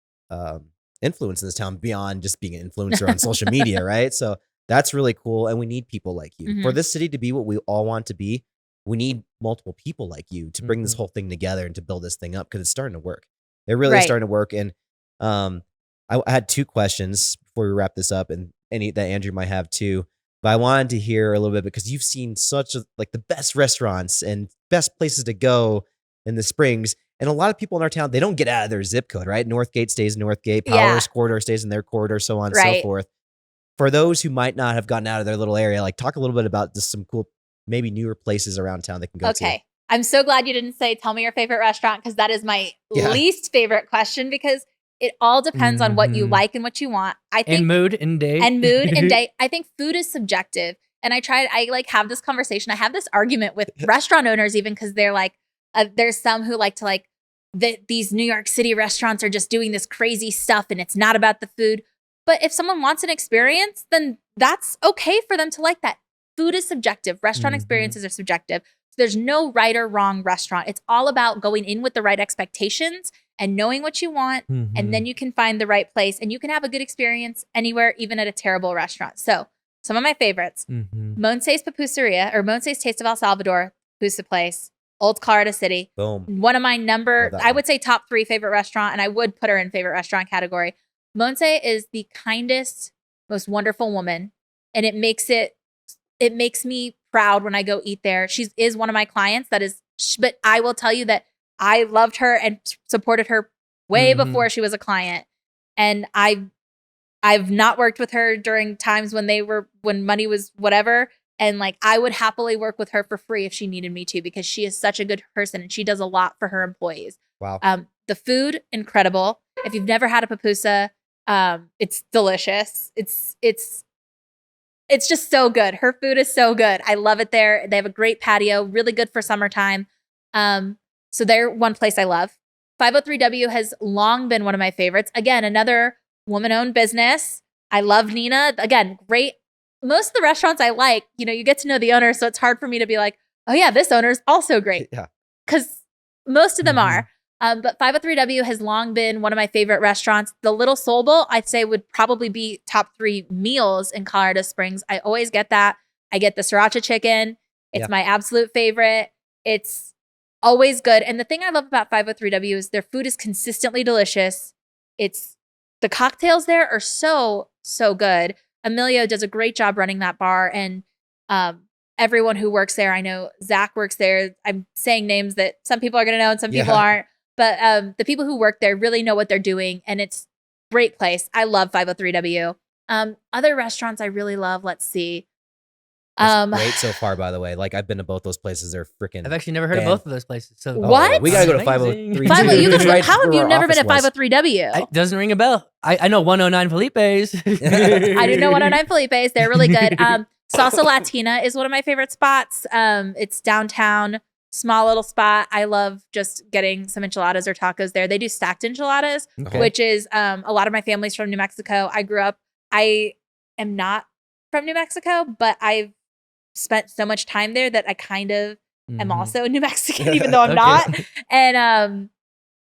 influence in this town beyond just being an influencer on social media, right? So that's really cool. And we need people like you. For this city to be what we all want to be, we need multiple people like you to bring this whole thing together and to build this thing up, because it's starting to work. It really is starting to work. And I had 2 questions before we wrap this up, and any that Andrew might have too. But I wanted to hear a little bit, because you've seen such like the best restaurants and best places to go in the Springs. And a lot of people in our town, they don't get out of their zip code, right? Northgate stays in Northgate, Powers corridor stays in their corridor, so on and so forth. For those who might not have gotten out of their little area, like, talk a little bit about just some cool, maybe newer places around town they can go to. Okay. I'm so glad you didn't say, tell me your favorite restaurant, because that is my least favorite question, because it all depends on what you like and what you want. I think and mood and day. And mood and day. I think food is subjective. And I like have this conversation. I have this argument with restaurant owners, even because they're like, there's some who like to like these New York City restaurants are just doing this crazy stuff and it's not about the food. But if someone wants an experience, then that's okay for them to like that. Food is subjective. Restaurant experiences are subjective. So there's no right or wrong restaurant. It's all about going in with the right expectations and knowing what you want. And then you can find the right place and you can have a good experience anywhere, even at a terrible restaurant. So some of my favorites, Monse's Pupuseria or Monse's Taste of El Salvador, pupusa place, Old Colorado City. Boom. One of my I one. would say top 3 favorite restaurant, and I would put her in favorite restaurant category. Monse is the kindest, most wonderful woman. And it makes me proud when I go eat there. She is one of my clients but I will tell you that I loved her and supported her way before she was a client. And I've not worked with her during times when money was whatever. And like, I would happily work with her for free if she needed me to, because she is such a good person and she does a lot for her employees. Wow. The food, incredible. If you've never had a pupusa, it's delicious. It's just so good. Her food is so good. I love it there. They have a great patio, really good for summertime. So they're one place I love. 503W has long been one of my favorites. Again, another woman-owned business. I love Nina. Again, great. Most of the restaurants I like, you get to know the owner, so it's hard for me to be like, oh yeah, this owner is also great. Yeah. Because most of them are. But 503W has long been one of my favorite restaurants. The Little Soul Bowl, I'd say, would probably be top 3 meals in Colorado Springs. I always get that. I get the sriracha chicken. It's my absolute favorite. It's always good. And the thing I love about 503W is their food is consistently delicious. The cocktails there are so, so good. Emilio does a great job running that bar. And everyone who works there, I know Zach works there. I'm saying names that some people are going to know and some people aren't. But the people who work there really know what they're doing, and it's a great place. I love 503W. Other restaurants I really love, let's see. That's great so far, by the way. Like, I've been to both those places. They're freaking. I've actually never heard of both of those places. So What? We gotta go to Amazing. 503. How have you never been at 503W? It doesn't ring a bell. I know 109 Felipe's. I do know 109 Felipe's. They're really good. Salsa Latina is one of my favorite spots. It's downtown, small little spot. I love just getting some enchiladas or tacos there. They do stacked enchiladas, which is a lot of my family's from New Mexico. I am not from New Mexico, but I've spent so much time there that I kind of am also New Mexican, even though I'm not.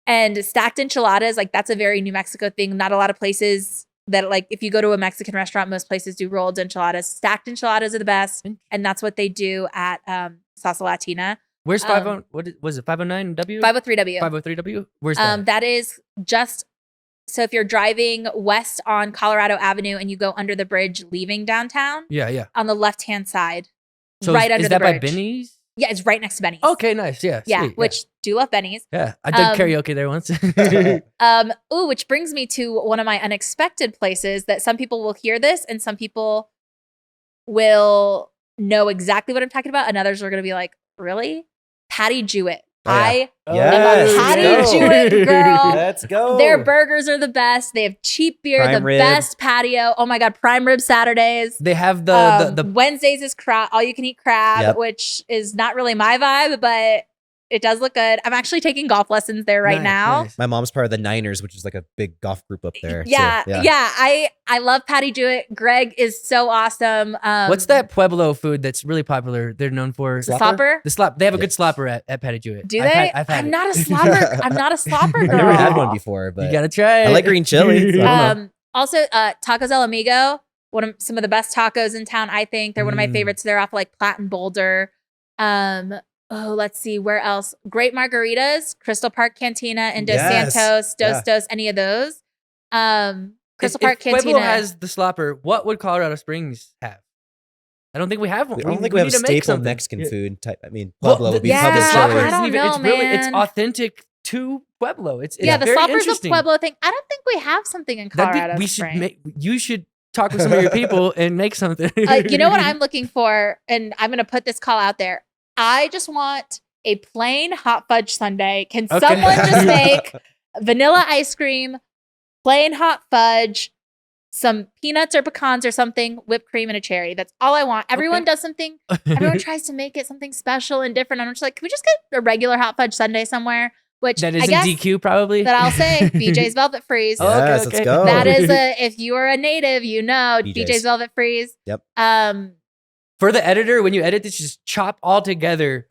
And stacked enchiladas, like that's a very New Mexico thing. Not a lot of places that, like, if you go to a Mexican restaurant, most places do rolled enchiladas. Stacked enchiladas are the best, and that's what they do at Salsa Latina. Where's 50? What was it? 509W? 503W. 503W. Where's that? That is just so if you're driving west on Colorado Avenue and you go under the bridge leaving downtown. Yeah. On the left-hand side, So right under is the that by bridge. Benny's? Yeah, it's right next to Benny's. Okay, nice. Yeah. Yeah, sweet, which do love Benny's. Yeah, I did karaoke there once. Which brings me to one of my unexpected places that some people will hear this and some people will know exactly what I'm talking about, and others are going to be like, really? Patty Jewett. I am a Patty Jewett girl. Let's go. Their burgers are the best. They have cheap beer, Prime the rib. best patio. Oh my God, prime rib Saturdays. They have the Wednesdays is all you can eat crab, which is not really my vibe, but it does look good. I'm actually taking golf lessons there right now. Nice. My mom's part of the Niners, which is like a big golf group up there. Yeah, So, I love Patty Jewett. Greg is so awesome. What's that Pueblo food that's really popular? They're known for The slopper? The slop. They have a good slopper at Patty Jewett. Do they? I've had I'm it. not a slopper. I'm not a slopper girl. I've never had one before, but You gotta try it. I like green chili. So I don't know. Also, Tacos El Amigo, some of the best tacos in town. I think they're one of my favorites. They're off like Platte and Boulder. Let's see where else. Great margaritas, Crystal Park Cantina and Dos Santos, Dos, any of those. Crystal Park if Cantina. Pueblo has the slopper, what would Colorado Springs have? I don't think we have one. I don't think we have a need to make staple something. Mexican food type. I mean, Well, Pueblo would be yeah, Pueblo I chili. don't know, It's man. authentic to Pueblo. It's the very sloppers of interesting. Pueblo thing. I don't think we have something in Colorado. You should talk with some of your people and make something. You know what I'm looking for, and I'm going to put this call out there. I just want a plain hot fudge sundae. Can someone just make vanilla ice cream, plain hot fudge, some peanuts or pecans or something, whipped cream and a cherry. That's all I want. Everyone does something. Everyone tries to make it something special and different. I'm just like, can we just get a regular hot fudge sundae somewhere? Which That I isn't guess DQ probably. that I'll say BJ's Velvet Freeze. Oh, okay, Yes, okay. let's go. That is if you are a native, you know BJ's. BJ's Velvet Freeze. Yep. For the editor, when you edit this, just chop all together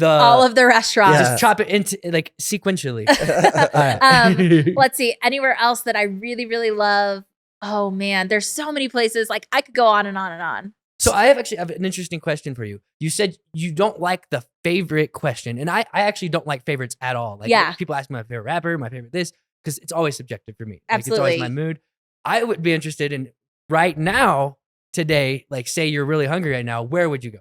All of the restaurants. Yeah. just chop it into like sequentially. All right. Let's see. Anywhere else that I really, really love? Oh man, there's so many places. Like I could go on and on and on. So I have an interesting question for you. You said you don't like the favorite question, and I actually don't like favorites at all. Like Yeah. people ask me my favorite rapper, my favorite this, because it's always subjective for me. Like, Absolutely. it's always my mood. I would be interested in right now, today, like say you're really hungry right now, where would you go?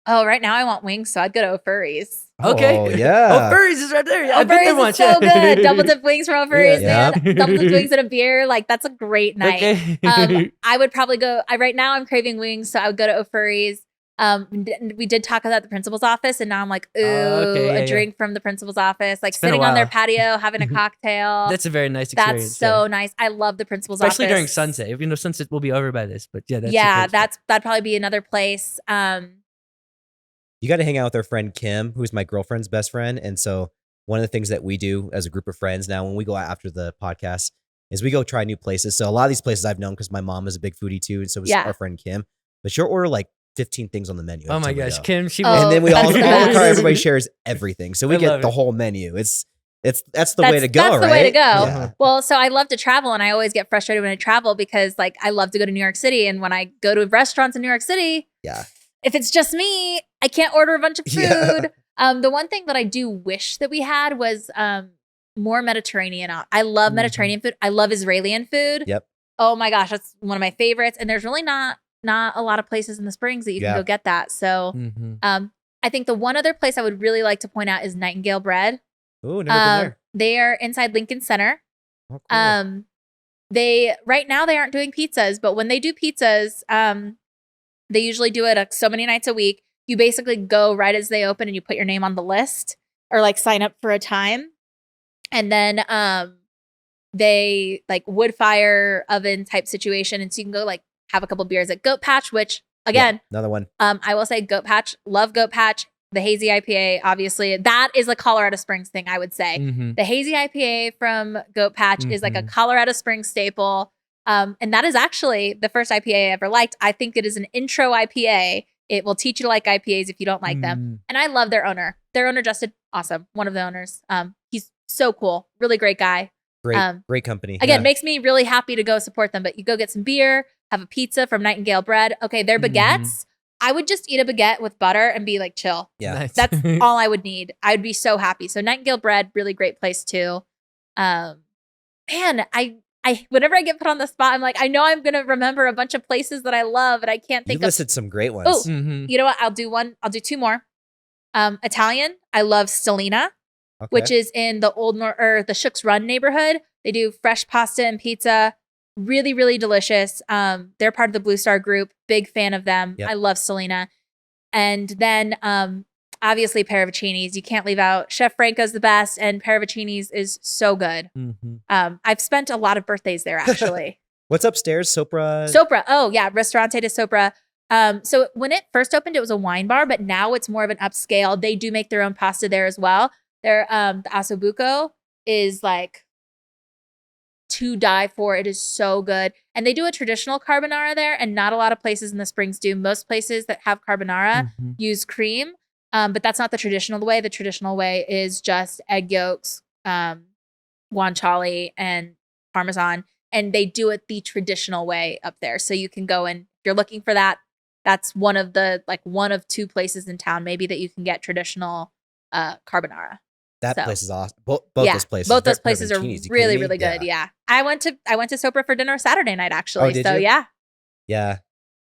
Oh, right now I want wings, so I'd go to O'Furry's. Okay. Oh, yeah. Oh, Furries is right there. I've been there O'Furry's once. is so good. Double dip wings from O'Furry's, Yeah. man. Double dip wings and a beer. Like that's a great night. Okay. I would probably go. Right now I'm craving wings, so I would go to O'Furry's. We did talk about the principal's office, and now I'm like, ooh, okay, yeah, a drink from the principal's office, like been a sitting on their while. patio having a cocktail. That's a very nice experience. That's so nice. I love the principal's Especially office, during sunset. Even though sunset will be over by this, but yeah, that's a yeah, great spot. that'd probably be another place. You got to hang out with our friend Kim, who's my girlfriend's best friend. And so one of the things that we do as a group of friends now when we go out after the podcast is we go try new places. So a lot of these places I've known because my mom is a big foodie too. And so is Yeah. our friend Kim. But she'll order like 15 things on the menu. Oh every my time we gosh, go. Kim, she Oh, will. And then we that's all the in the best. car, everybody shares everything. So we I get love the it. whole menu. That's the way to go, That's right? the way to go. Yeah. Well, so I love to travel, and I always get frustrated when I travel because like I love to go to New York City, and when I go to restaurants in New York City, Yeah. if it's just me, I can't order a bunch of food. Yeah. The one thing that I do wish that we had was more Mediterranean. I love Mhm. Mediterranean food. I love Israeli food. Yep. Oh my gosh, that's one of my favorites. And there's really not a lot of places in the Springs that you can Yeah. go get that. So Mhm. I think the one other place I would really like to point out is Nightingale Bread. Ooh, never been there. They are inside Lincoln Center. Oh, cool. They right now they aren't doing pizzas, but when they do pizzas, they usually do it so many nights a week. You basically go right as they open and you put your name on the list or like sign up for a time. And then they like wood fire oven type situation. And so you can go like have a couple beers at Goat Patch, which again, Another one. I will say Goat Patch, love Goat Patch. The hazy IPA, obviously, that is a Colorado Springs thing, I would say. Mhm. The hazy IPA from Goat Patch is like a Mhm. Colorado Springs staple. And that is actually the first IPA I ever liked. I think it is an intro IPA. It will teach you to like IPAs if you don't like them. Mm. And I love their owner. Their owner, Justin, awesome. One of the owners. He's so cool. Really great guy. Great company. Again, Yeah. makes me really happy to go support them. But you go get some beer, have a pizza from Nightingale Bread. Okay, their baguettes. I would just eat a baguette with butter and be like chill. Yeah. Nice. That's all I would need. I would be so happy. So Nightingale Bread, really great place too. Man, I whenever I get put on the spot, I'm like, I know I'm gonna remember a bunch of places that I love, and I can't You think of. listed some great ones. Oh, Mhm. you know what? I'll do two more. Italian. I love Stellina, Okay. which is in the the Shook's Run neighborhood. They do fresh pasta and pizza. Really, really delicious. They're part of the Blue Star group. Big fan of them. Yep. I love Stellina. And then obviously Paravicini's. You can't leave out. Chef Franco's the best, and Paravicini's is so good. Mhm. I've spent a lot of birthdays there actually. What's upstairs? Sopra. Sopra. Oh yeah, Ristorante de Sopra. So when it first opened, it was a wine bar, but now it's more of an upscale. They do make their own pasta there as well. Their the ossobuco is like to die for. It is so good. And they do a traditional carbonara there, and not a lot of places in the Springs do. Most places that have carbonara Mhm. use cream, but that's not the traditional way. The traditional way is just egg yolks, guanciale, and Parmesan. And they do it the traditional way up there. So you can go and if you're looking for that, that's one of two places in town maybe that you can get traditional carbonara. That So. place is awesome. Both those places. Both those They're places are Paravicini's. You really, kidding me? really good. Yeah. I went to Sopra for dinner Saturday night actually. Oh, did So you? yeah. Yeah.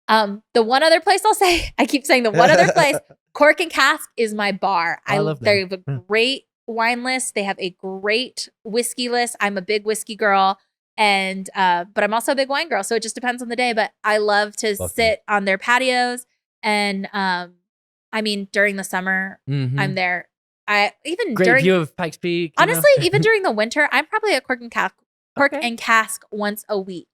The one other place I'll say, I keep saying the one other place, Cork and Cask is my bar. I love them. They have a great wine list. They have a great whiskey list. I'm a big whiskey girl. And but I'm also a big wine girl. So it just depends on the day. But I love to Both sit on their patios. And I mean during the summer, Mhm. I'm there. I even Great during view of Pikes Peak. you know? honestly, even during the winter, I'm probably at Cork and Cask Okay. and Cask once a week.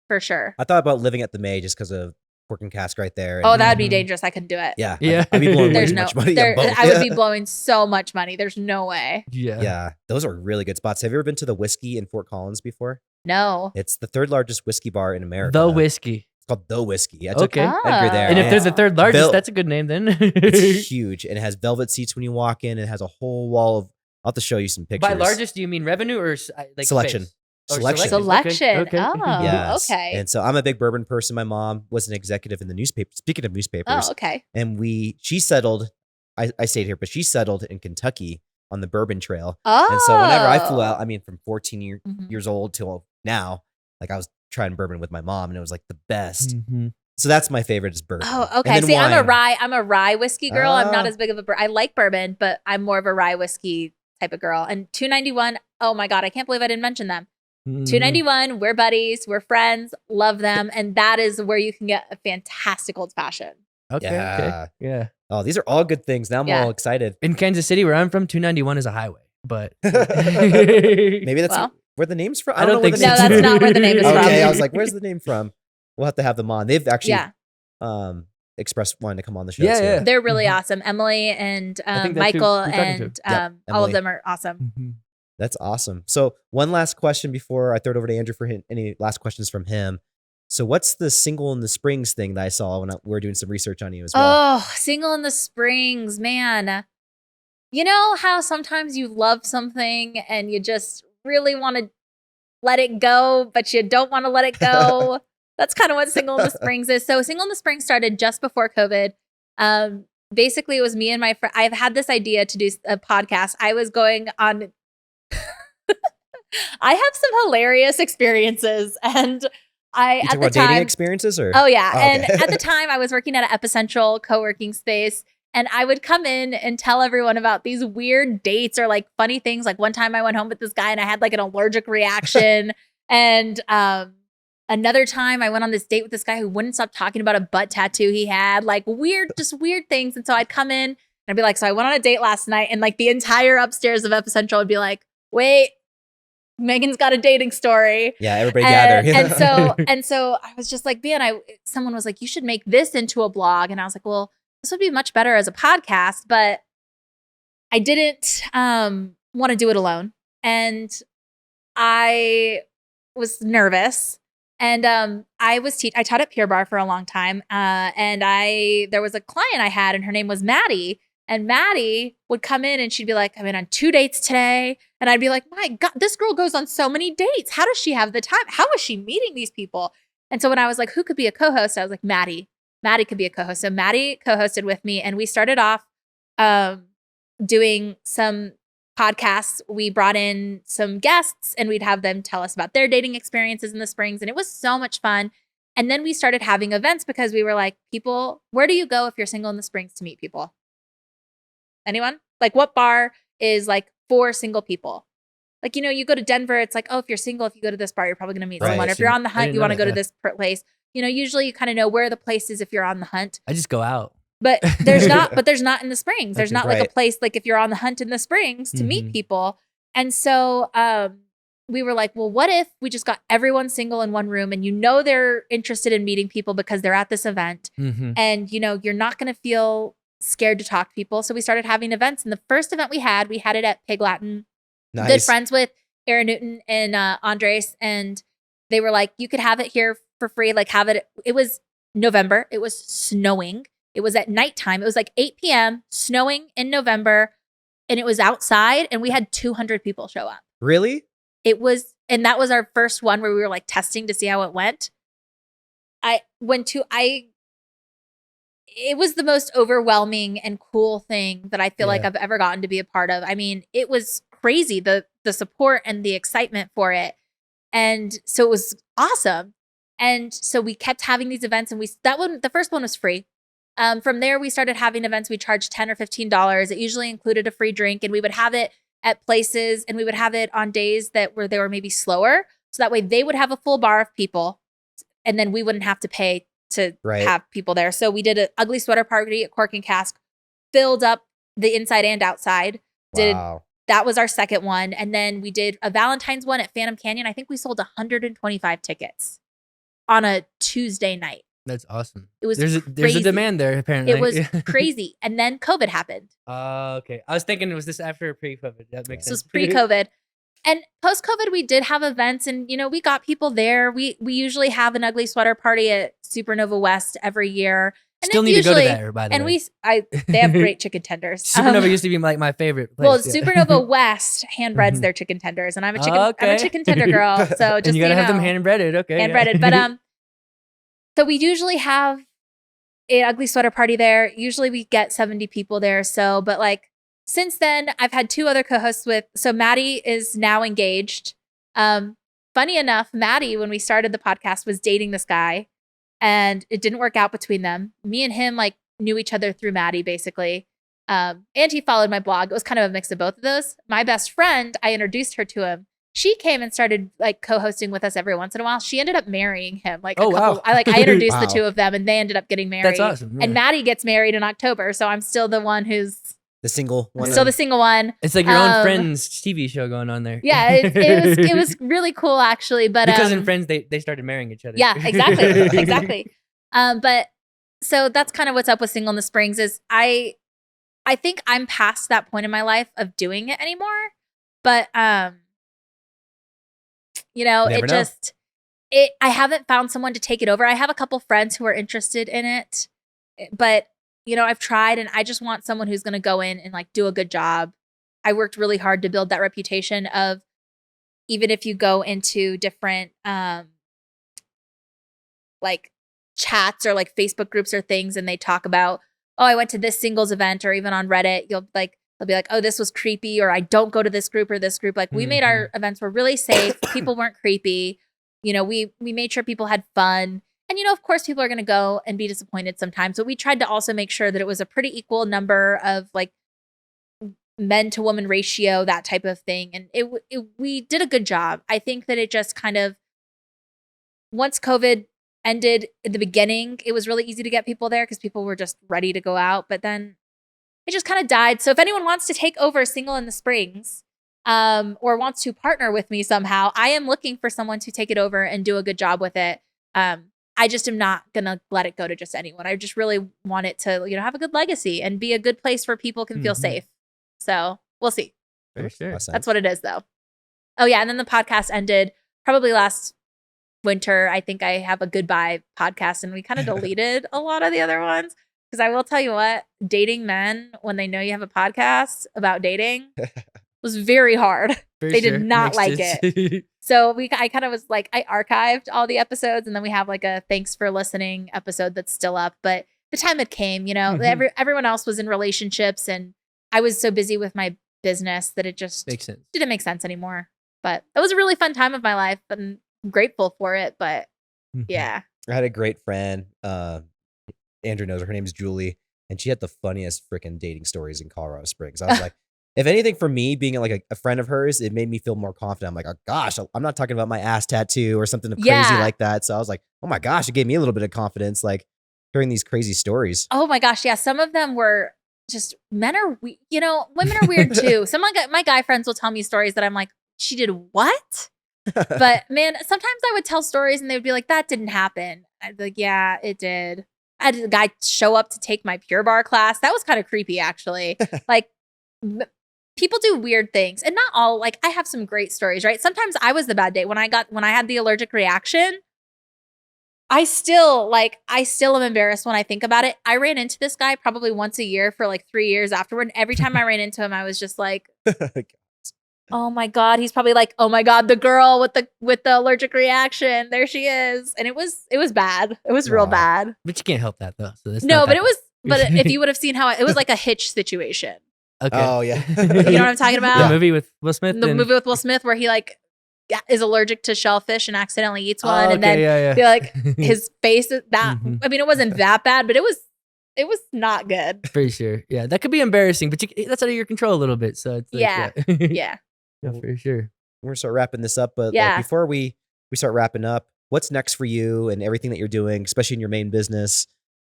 for sure. I thought about living at the May just because of Cork and Cask right there. And, Oh, that'd be dangerous. I couldn't do it. yeah. Yeah. I'd be blowing way There's too no, much money. there, on both. I would be blowing so much money. There's no way. Yeah. Yeah, those are really good spots. Have you ever been to the Whiskey in Fort Collins before? No. It's the third largest whiskey bar in America. The whiskey. It's called The Whiskey. I took Okay. Edgar there. And if they're the third largest, Bill- that's a good name then. it's huge, and it has velvet seats when you walk in. It has a whole wall of. I'll have to show you some pictures. By largest, do you mean revenue or like Selection. space? Oh, Selection. Selection. Okay. Oh, Yes. okay. And so I'm a big bourbon person. My mom was an executive in the newspaper. Speaking of newspapers, Oh, okay. and she settled. I stayed here, but she settled in Kentucky on the Bourbon Trail. Oh. And so whenever I flew out, I mean, from 14 Mhm. years old till now, like I was trying bourbon with my mom, and it was like the best. Mhm. So that's my favorite is bourbon. Oh, And okay. then See, I'm a wine. rye whiskey girl. I'm not Ah. as big of a I like bourbon, but I'm more of a rye whiskey type of girl. And 291, oh my God, I can't believe I didn't mention them. Mhm. 291, we're buddies, we're friends, love them. And that is where you can get a fantastic old fashioned. Okay. Yeah. Okay. Yeah. Oh, these are all good things. Now I'm Yeah. all excited. In Kansas City, where I'm from, 291 is a highway. But Maybe that's Well. where the name's from. I don't know where think the so. No, name's that's not where the name is from. Okay, I was like, where's the name from? We'll have to have them on. They've actually Yeah. expressed wanting to come on the show. Yeah, too. yeah. They're really Mhm. awesome. Emily and think that's who Michael we're talking to. and Yep, all Emily. of them are awesome. Mhm. That's awesome. So one last question before I throw it over to Andrew for any last questions from him. So what's the single in the Springs thing that I saw when we were doing some research on you as well? Oh, Single in the Springs, man. You know how sometimes you love something and you just really want to let it go, but you don't want to let it go? That's kind of what Single in the Springs is. So Single in the Springs started just before COVID. Basically, it was me and my friend. I've had this idea to do a podcast. I was going on. I have some hilarious experiences, and You at talking the about dating time, experiences or? oh yeah, Oh, and okay. at the time I was working at an Epicentral co-working space, and I would come in and tell everyone about these weird dates or like funny things. Like one time I went home with this guy and I had like an allergic reaction, and another time I went on this date with this guy who wouldn't stop talking about a butt tattoo he had, like just weird things. And so I'd come in and I'd be like, so I went on a date last night, and like the entire upstairs of Epicentral would be like, wait, Megan's got a dating story. Yeah, everybody gather. And so I was just like, man, someone was like, you should make this into a blog. And I was like, well, this would be much better as a podcast, but I didn't want to do it alone. And I was nervous. And I taught at Pure Bar for a long time. And there was a client I had, and her name was Maddie. And Maddie would come in and she'd be like, I'm in on 2 dates today. And I'd be like, my God, this girl goes on so many dates. How does she have the time? How is she meeting these people? And so when I was like, who could be a co-host? I was like, Maddie. Maddie could be a co-host. So Maddie co-hosted with me, and we started off doing some podcasts. We brought in some guests, and we'd have them tell us about their dating experiences in the Springs. And it was so much fun. And then we started having events because we were like, people, where do you go if you're single in the Springs to meet people? Anyone? Like, what bar is like for single people? Like, you go to Denver, it's like, oh, if you're single, if you go to this bar, you're probably going to meet Right. someone. Or if you're on the I hunt, didn't you know want to that, go to yeah. this place. Usually you kind of know where the place is if you're on the hunt. I just go out. But there's not in the Springs. There's Okay, not like a right. place like if you're on the hunt in the Springs to meet Mhm. people. And so we were like, well, what if we just got everyone single in one room, and they're interested in meeting people because they're at this event, Mhm. and you're not going to feel scared to talk to people. So we started having events, and the first event we had it at Pig Latin. Nice. Good friends with Aaron Newton and Andres, and they were like, you could have it here for free. Like, have it. It was November. It was snowing. It was at nighttime. It was like 8 p.m. snowing in November, and it was outside, and we had 200 people show up. Really? And that was our first one where we were like testing to see how it went. It was the most overwhelming and cool thing that I feel like Yeah. I've ever gotten to be a part of. I mean, it was crazy, the support and the excitement for it. And so it was awesome. And so we kept having these events, and the first one was free. From there, we started having events. We charged $10 or $15. It usually included a free drink, and we would have it at places, and we would have it on days where they were maybe slower. So that way they would have a full bar of people, and then we wouldn't have to pay to Right. have people there. So we did an ugly sweater party at Cork and Cask, filled up the inside and outside. Wow. That was our second one. And then we did a Valentine's one at Phantom Canyon. I think we sold 125 tickets. on a Tuesday night. That's awesome. It was there's a crazy. demand there apparently. It was crazy. And then COVID happened. Okay. I was thinking, was this after or pre-COVID? That makes This was sense. pre-COVID. And post-COVID, we did have events, and we got people there. We usually have an ugly sweater party at Supernova West every year. And Still need to go to that, by the way. They have great chicken tenders. Supernova used to be like my favorite place. Well, Supernova West hand breads their chicken tenders, and I'm a chicken tender girl. So just and you gotta have them hand breaded, okay? Hand breaded, but so we usually have an ugly sweater party there. Usually we get 70 people there. So, but like since then, I've had 2 other co-hosts with. So Maddie is now engaged. Funny enough, Maddie, when we started the podcast, was dating this guy. And it didn't work out between them. Me and him like knew each other through Maddie, basically. And he followed my blog. It was kind of a mix of both of those. My best friend, I introduced her to him. She came and started like co-hosting with us every once in a while. She ended up marrying him. Like wow. I introduced the 2 of them, and they ended up getting married. That's awesome. Yeah. And Maddie gets married in October, so I'm still the one who's the single one. Still the single one. It's like your own Friends TV show going on there. Yeah, it was really cool actually. But because in Friends they started marrying each other. Yeah, exactly, exactly. But so that's kind of what's up with Single in the Springs is I think I'm past that point in my life of doing it anymore. But I haven't found someone to take it over. I have a couple friends who are interested in it, but I've tried, and I just want someone who's going to go in and like do a good job. I worked really hard to build that reputation of, even if you go into different like chats or like Facebook groups or things, and they talk about, oh, I went to this singles event, or even on Reddit, they'll be like, oh, this was creepy, or I don't go to this group or this group. Like we made our events were really safe. People weren't creepy. We made sure people had fun. And, of course, people are going to go and be disappointed sometimes. But we tried to also make sure that it was a pretty equal number of like men to woman ratio, that type of thing. And we did a good job. I think that it just kind of, once COVID ended in the beginning, it was really easy to get people there because people were just ready to go out. But then it just kind of died. So if anyone wants to take over Single in the Springs, or wants to partner with me somehow, I am looking for someone to take it over and do a good job with it. I just am not going to let it go to just anyone. I just really want it to, have a good legacy and be a good place where people can feel safe. So we'll see. For sure. That's what it is, though. Oh, yeah. And then the podcast ended probably last winter. I think I have a goodbye podcast, and we kind of deleted a lot of the other ones. Because I will tell you what, dating men when they know you have a podcast about dating was very hard. They did not like it. So I kind of was like, I archived all the episodes, and then we have like a thanks for listening episode that's still up. But the time it came, everyone else was in relationships, and I was so busy with my business that it just didn't make sense anymore. But it was a really fun time of my life, and I'm grateful for it. But yeah. I had a great friend, Andrew knows her. Her name's Julie, and she had the funniest freaking dating stories in Colorado Springs. I was like, if anything, for me, being like a friend of hers, it made me feel more confident. I'm like, oh gosh, I'm not talking about my ass tattoo or something crazy like that. So I was like, oh my gosh, it gave me a little bit of confidence, like hearing these crazy stories. Oh my gosh, yeah. Some of them were just, men are, women are weird too. Some of my guy friends will tell me stories that I'm like, she did what? But man, sometimes I would tell stories and they would be like, that didn't happen. I'd be like, yeah, it did. I had a guy show up to take my Pure Barre class. That was kind of creepy, actually. Like, people do weird things, and not all. Like, I have some great stories, right? Sometimes I was the bad day when I had the allergic reaction. I still am embarrassed when I think about it. I ran into this guy probably once a year for like 3 years afterward. And every time I ran into him, I was just like, oh my God. He's probably like, oh my God, the girl with the allergic reaction. There she is. And it was bad. It was real bad. But you can't help that though. So but if you would have seen how it was like a Hitch situation. Okay. Oh yeah. You know what I'm talking about? The movie with Will Smith. The movie with Will Smith where he like is allergic to shellfish and accidentally eats one, and then like his face is that. I mean, it wasn't that bad, but it was not good. For sure. Yeah, that could be embarrassing, but that's out of your control a little bit. So it's like, yeah, for sure. We're gonna start wrapping this up, but like, before we start wrapping up, what's next for you and everything that you're doing, especially in your main business?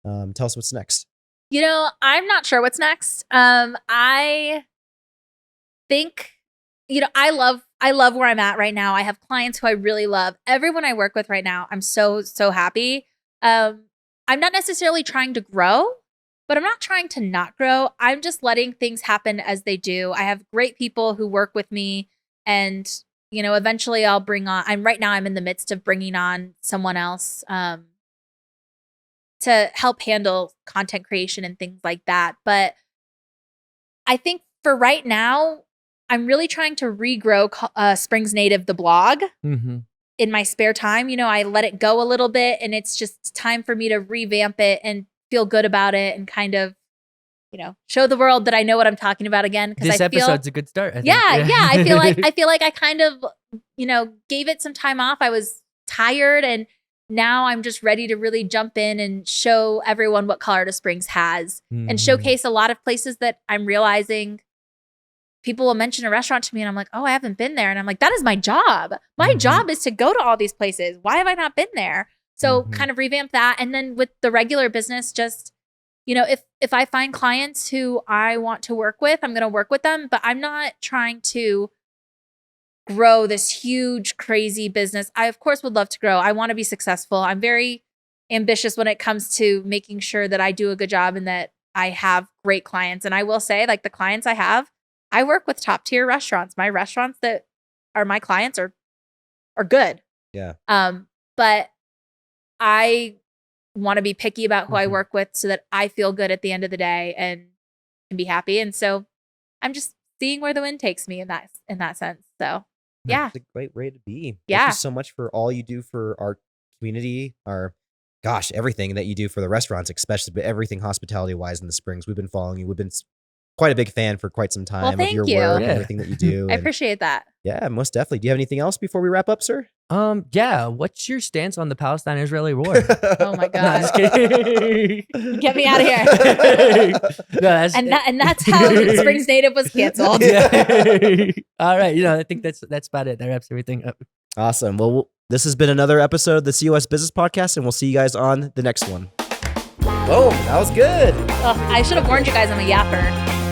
Tell us what's next. I'm not sure what's next. I think I love where I'm at right now. I have clients who I really love. Everyone I work with right now, I'm so happy. I'm not necessarily trying to grow, but I'm not trying to not grow. I'm just letting things happen as they do. I have great people who work with me, and eventually I'll bring on. I'm in the midst of bringing on someone else to help handle content creation and things like that. But I think for right now, I'm really trying to regrow Springs Native, the blog, in my spare time. I let it go a little bit, and it's just time for me to revamp it and feel good about it and kind of, show the world that I know what I'm talking about again. This episode's a good start. I think. Yeah. I feel like I kind of, gave it some time off. I was tired, and now I'm just ready to really jump in and show everyone what Colorado Springs has and showcase a lot of places that I'm realizing. People will mention a restaurant to me and I'm like, oh, I haven't been there. And I'm like, that is my job. My job is to go to all these places. Why have I not been there? So kind of revamp that. And then with the regular business, just, if I find clients who I want to work with, I'm going to work with them. But I'm not trying to grow this huge, crazy business. I, of course, would love to grow. I want to be successful. I'm very ambitious when it comes to making sure that I do a good job and that I have great clients. And I will say, like, the clients I have, I work with top tier restaurants. My restaurants that are my clients are good. Yeah. But I want to be picky about who I work with so that I feel good at the end of the day and can be happy. And so I'm just seeing where the wind takes me in that sense. So yeah. It's a great way to be. Yeah. Thank you so much for all you do for our community, everything that you do for the restaurants, especially everything hospitality wise in the Springs. We've been following you. We've been quite a big fan for quite some time of your work and everything that you do. I appreciate that. Yeah, most definitely. Do you have anything else before we wrap up, sir? Yeah. What's your stance on the Palestine-Israeli war? Oh my God. No, just kidding. Get me out of here. That's how Springs Native was canceled. All right. I think that's about it. That wraps everything up. Awesome. Well, this has been another episode of the COS Business Podcast, and we'll see you guys on the next one. Boom. That was good. I should have warned you guys I'm a yapper.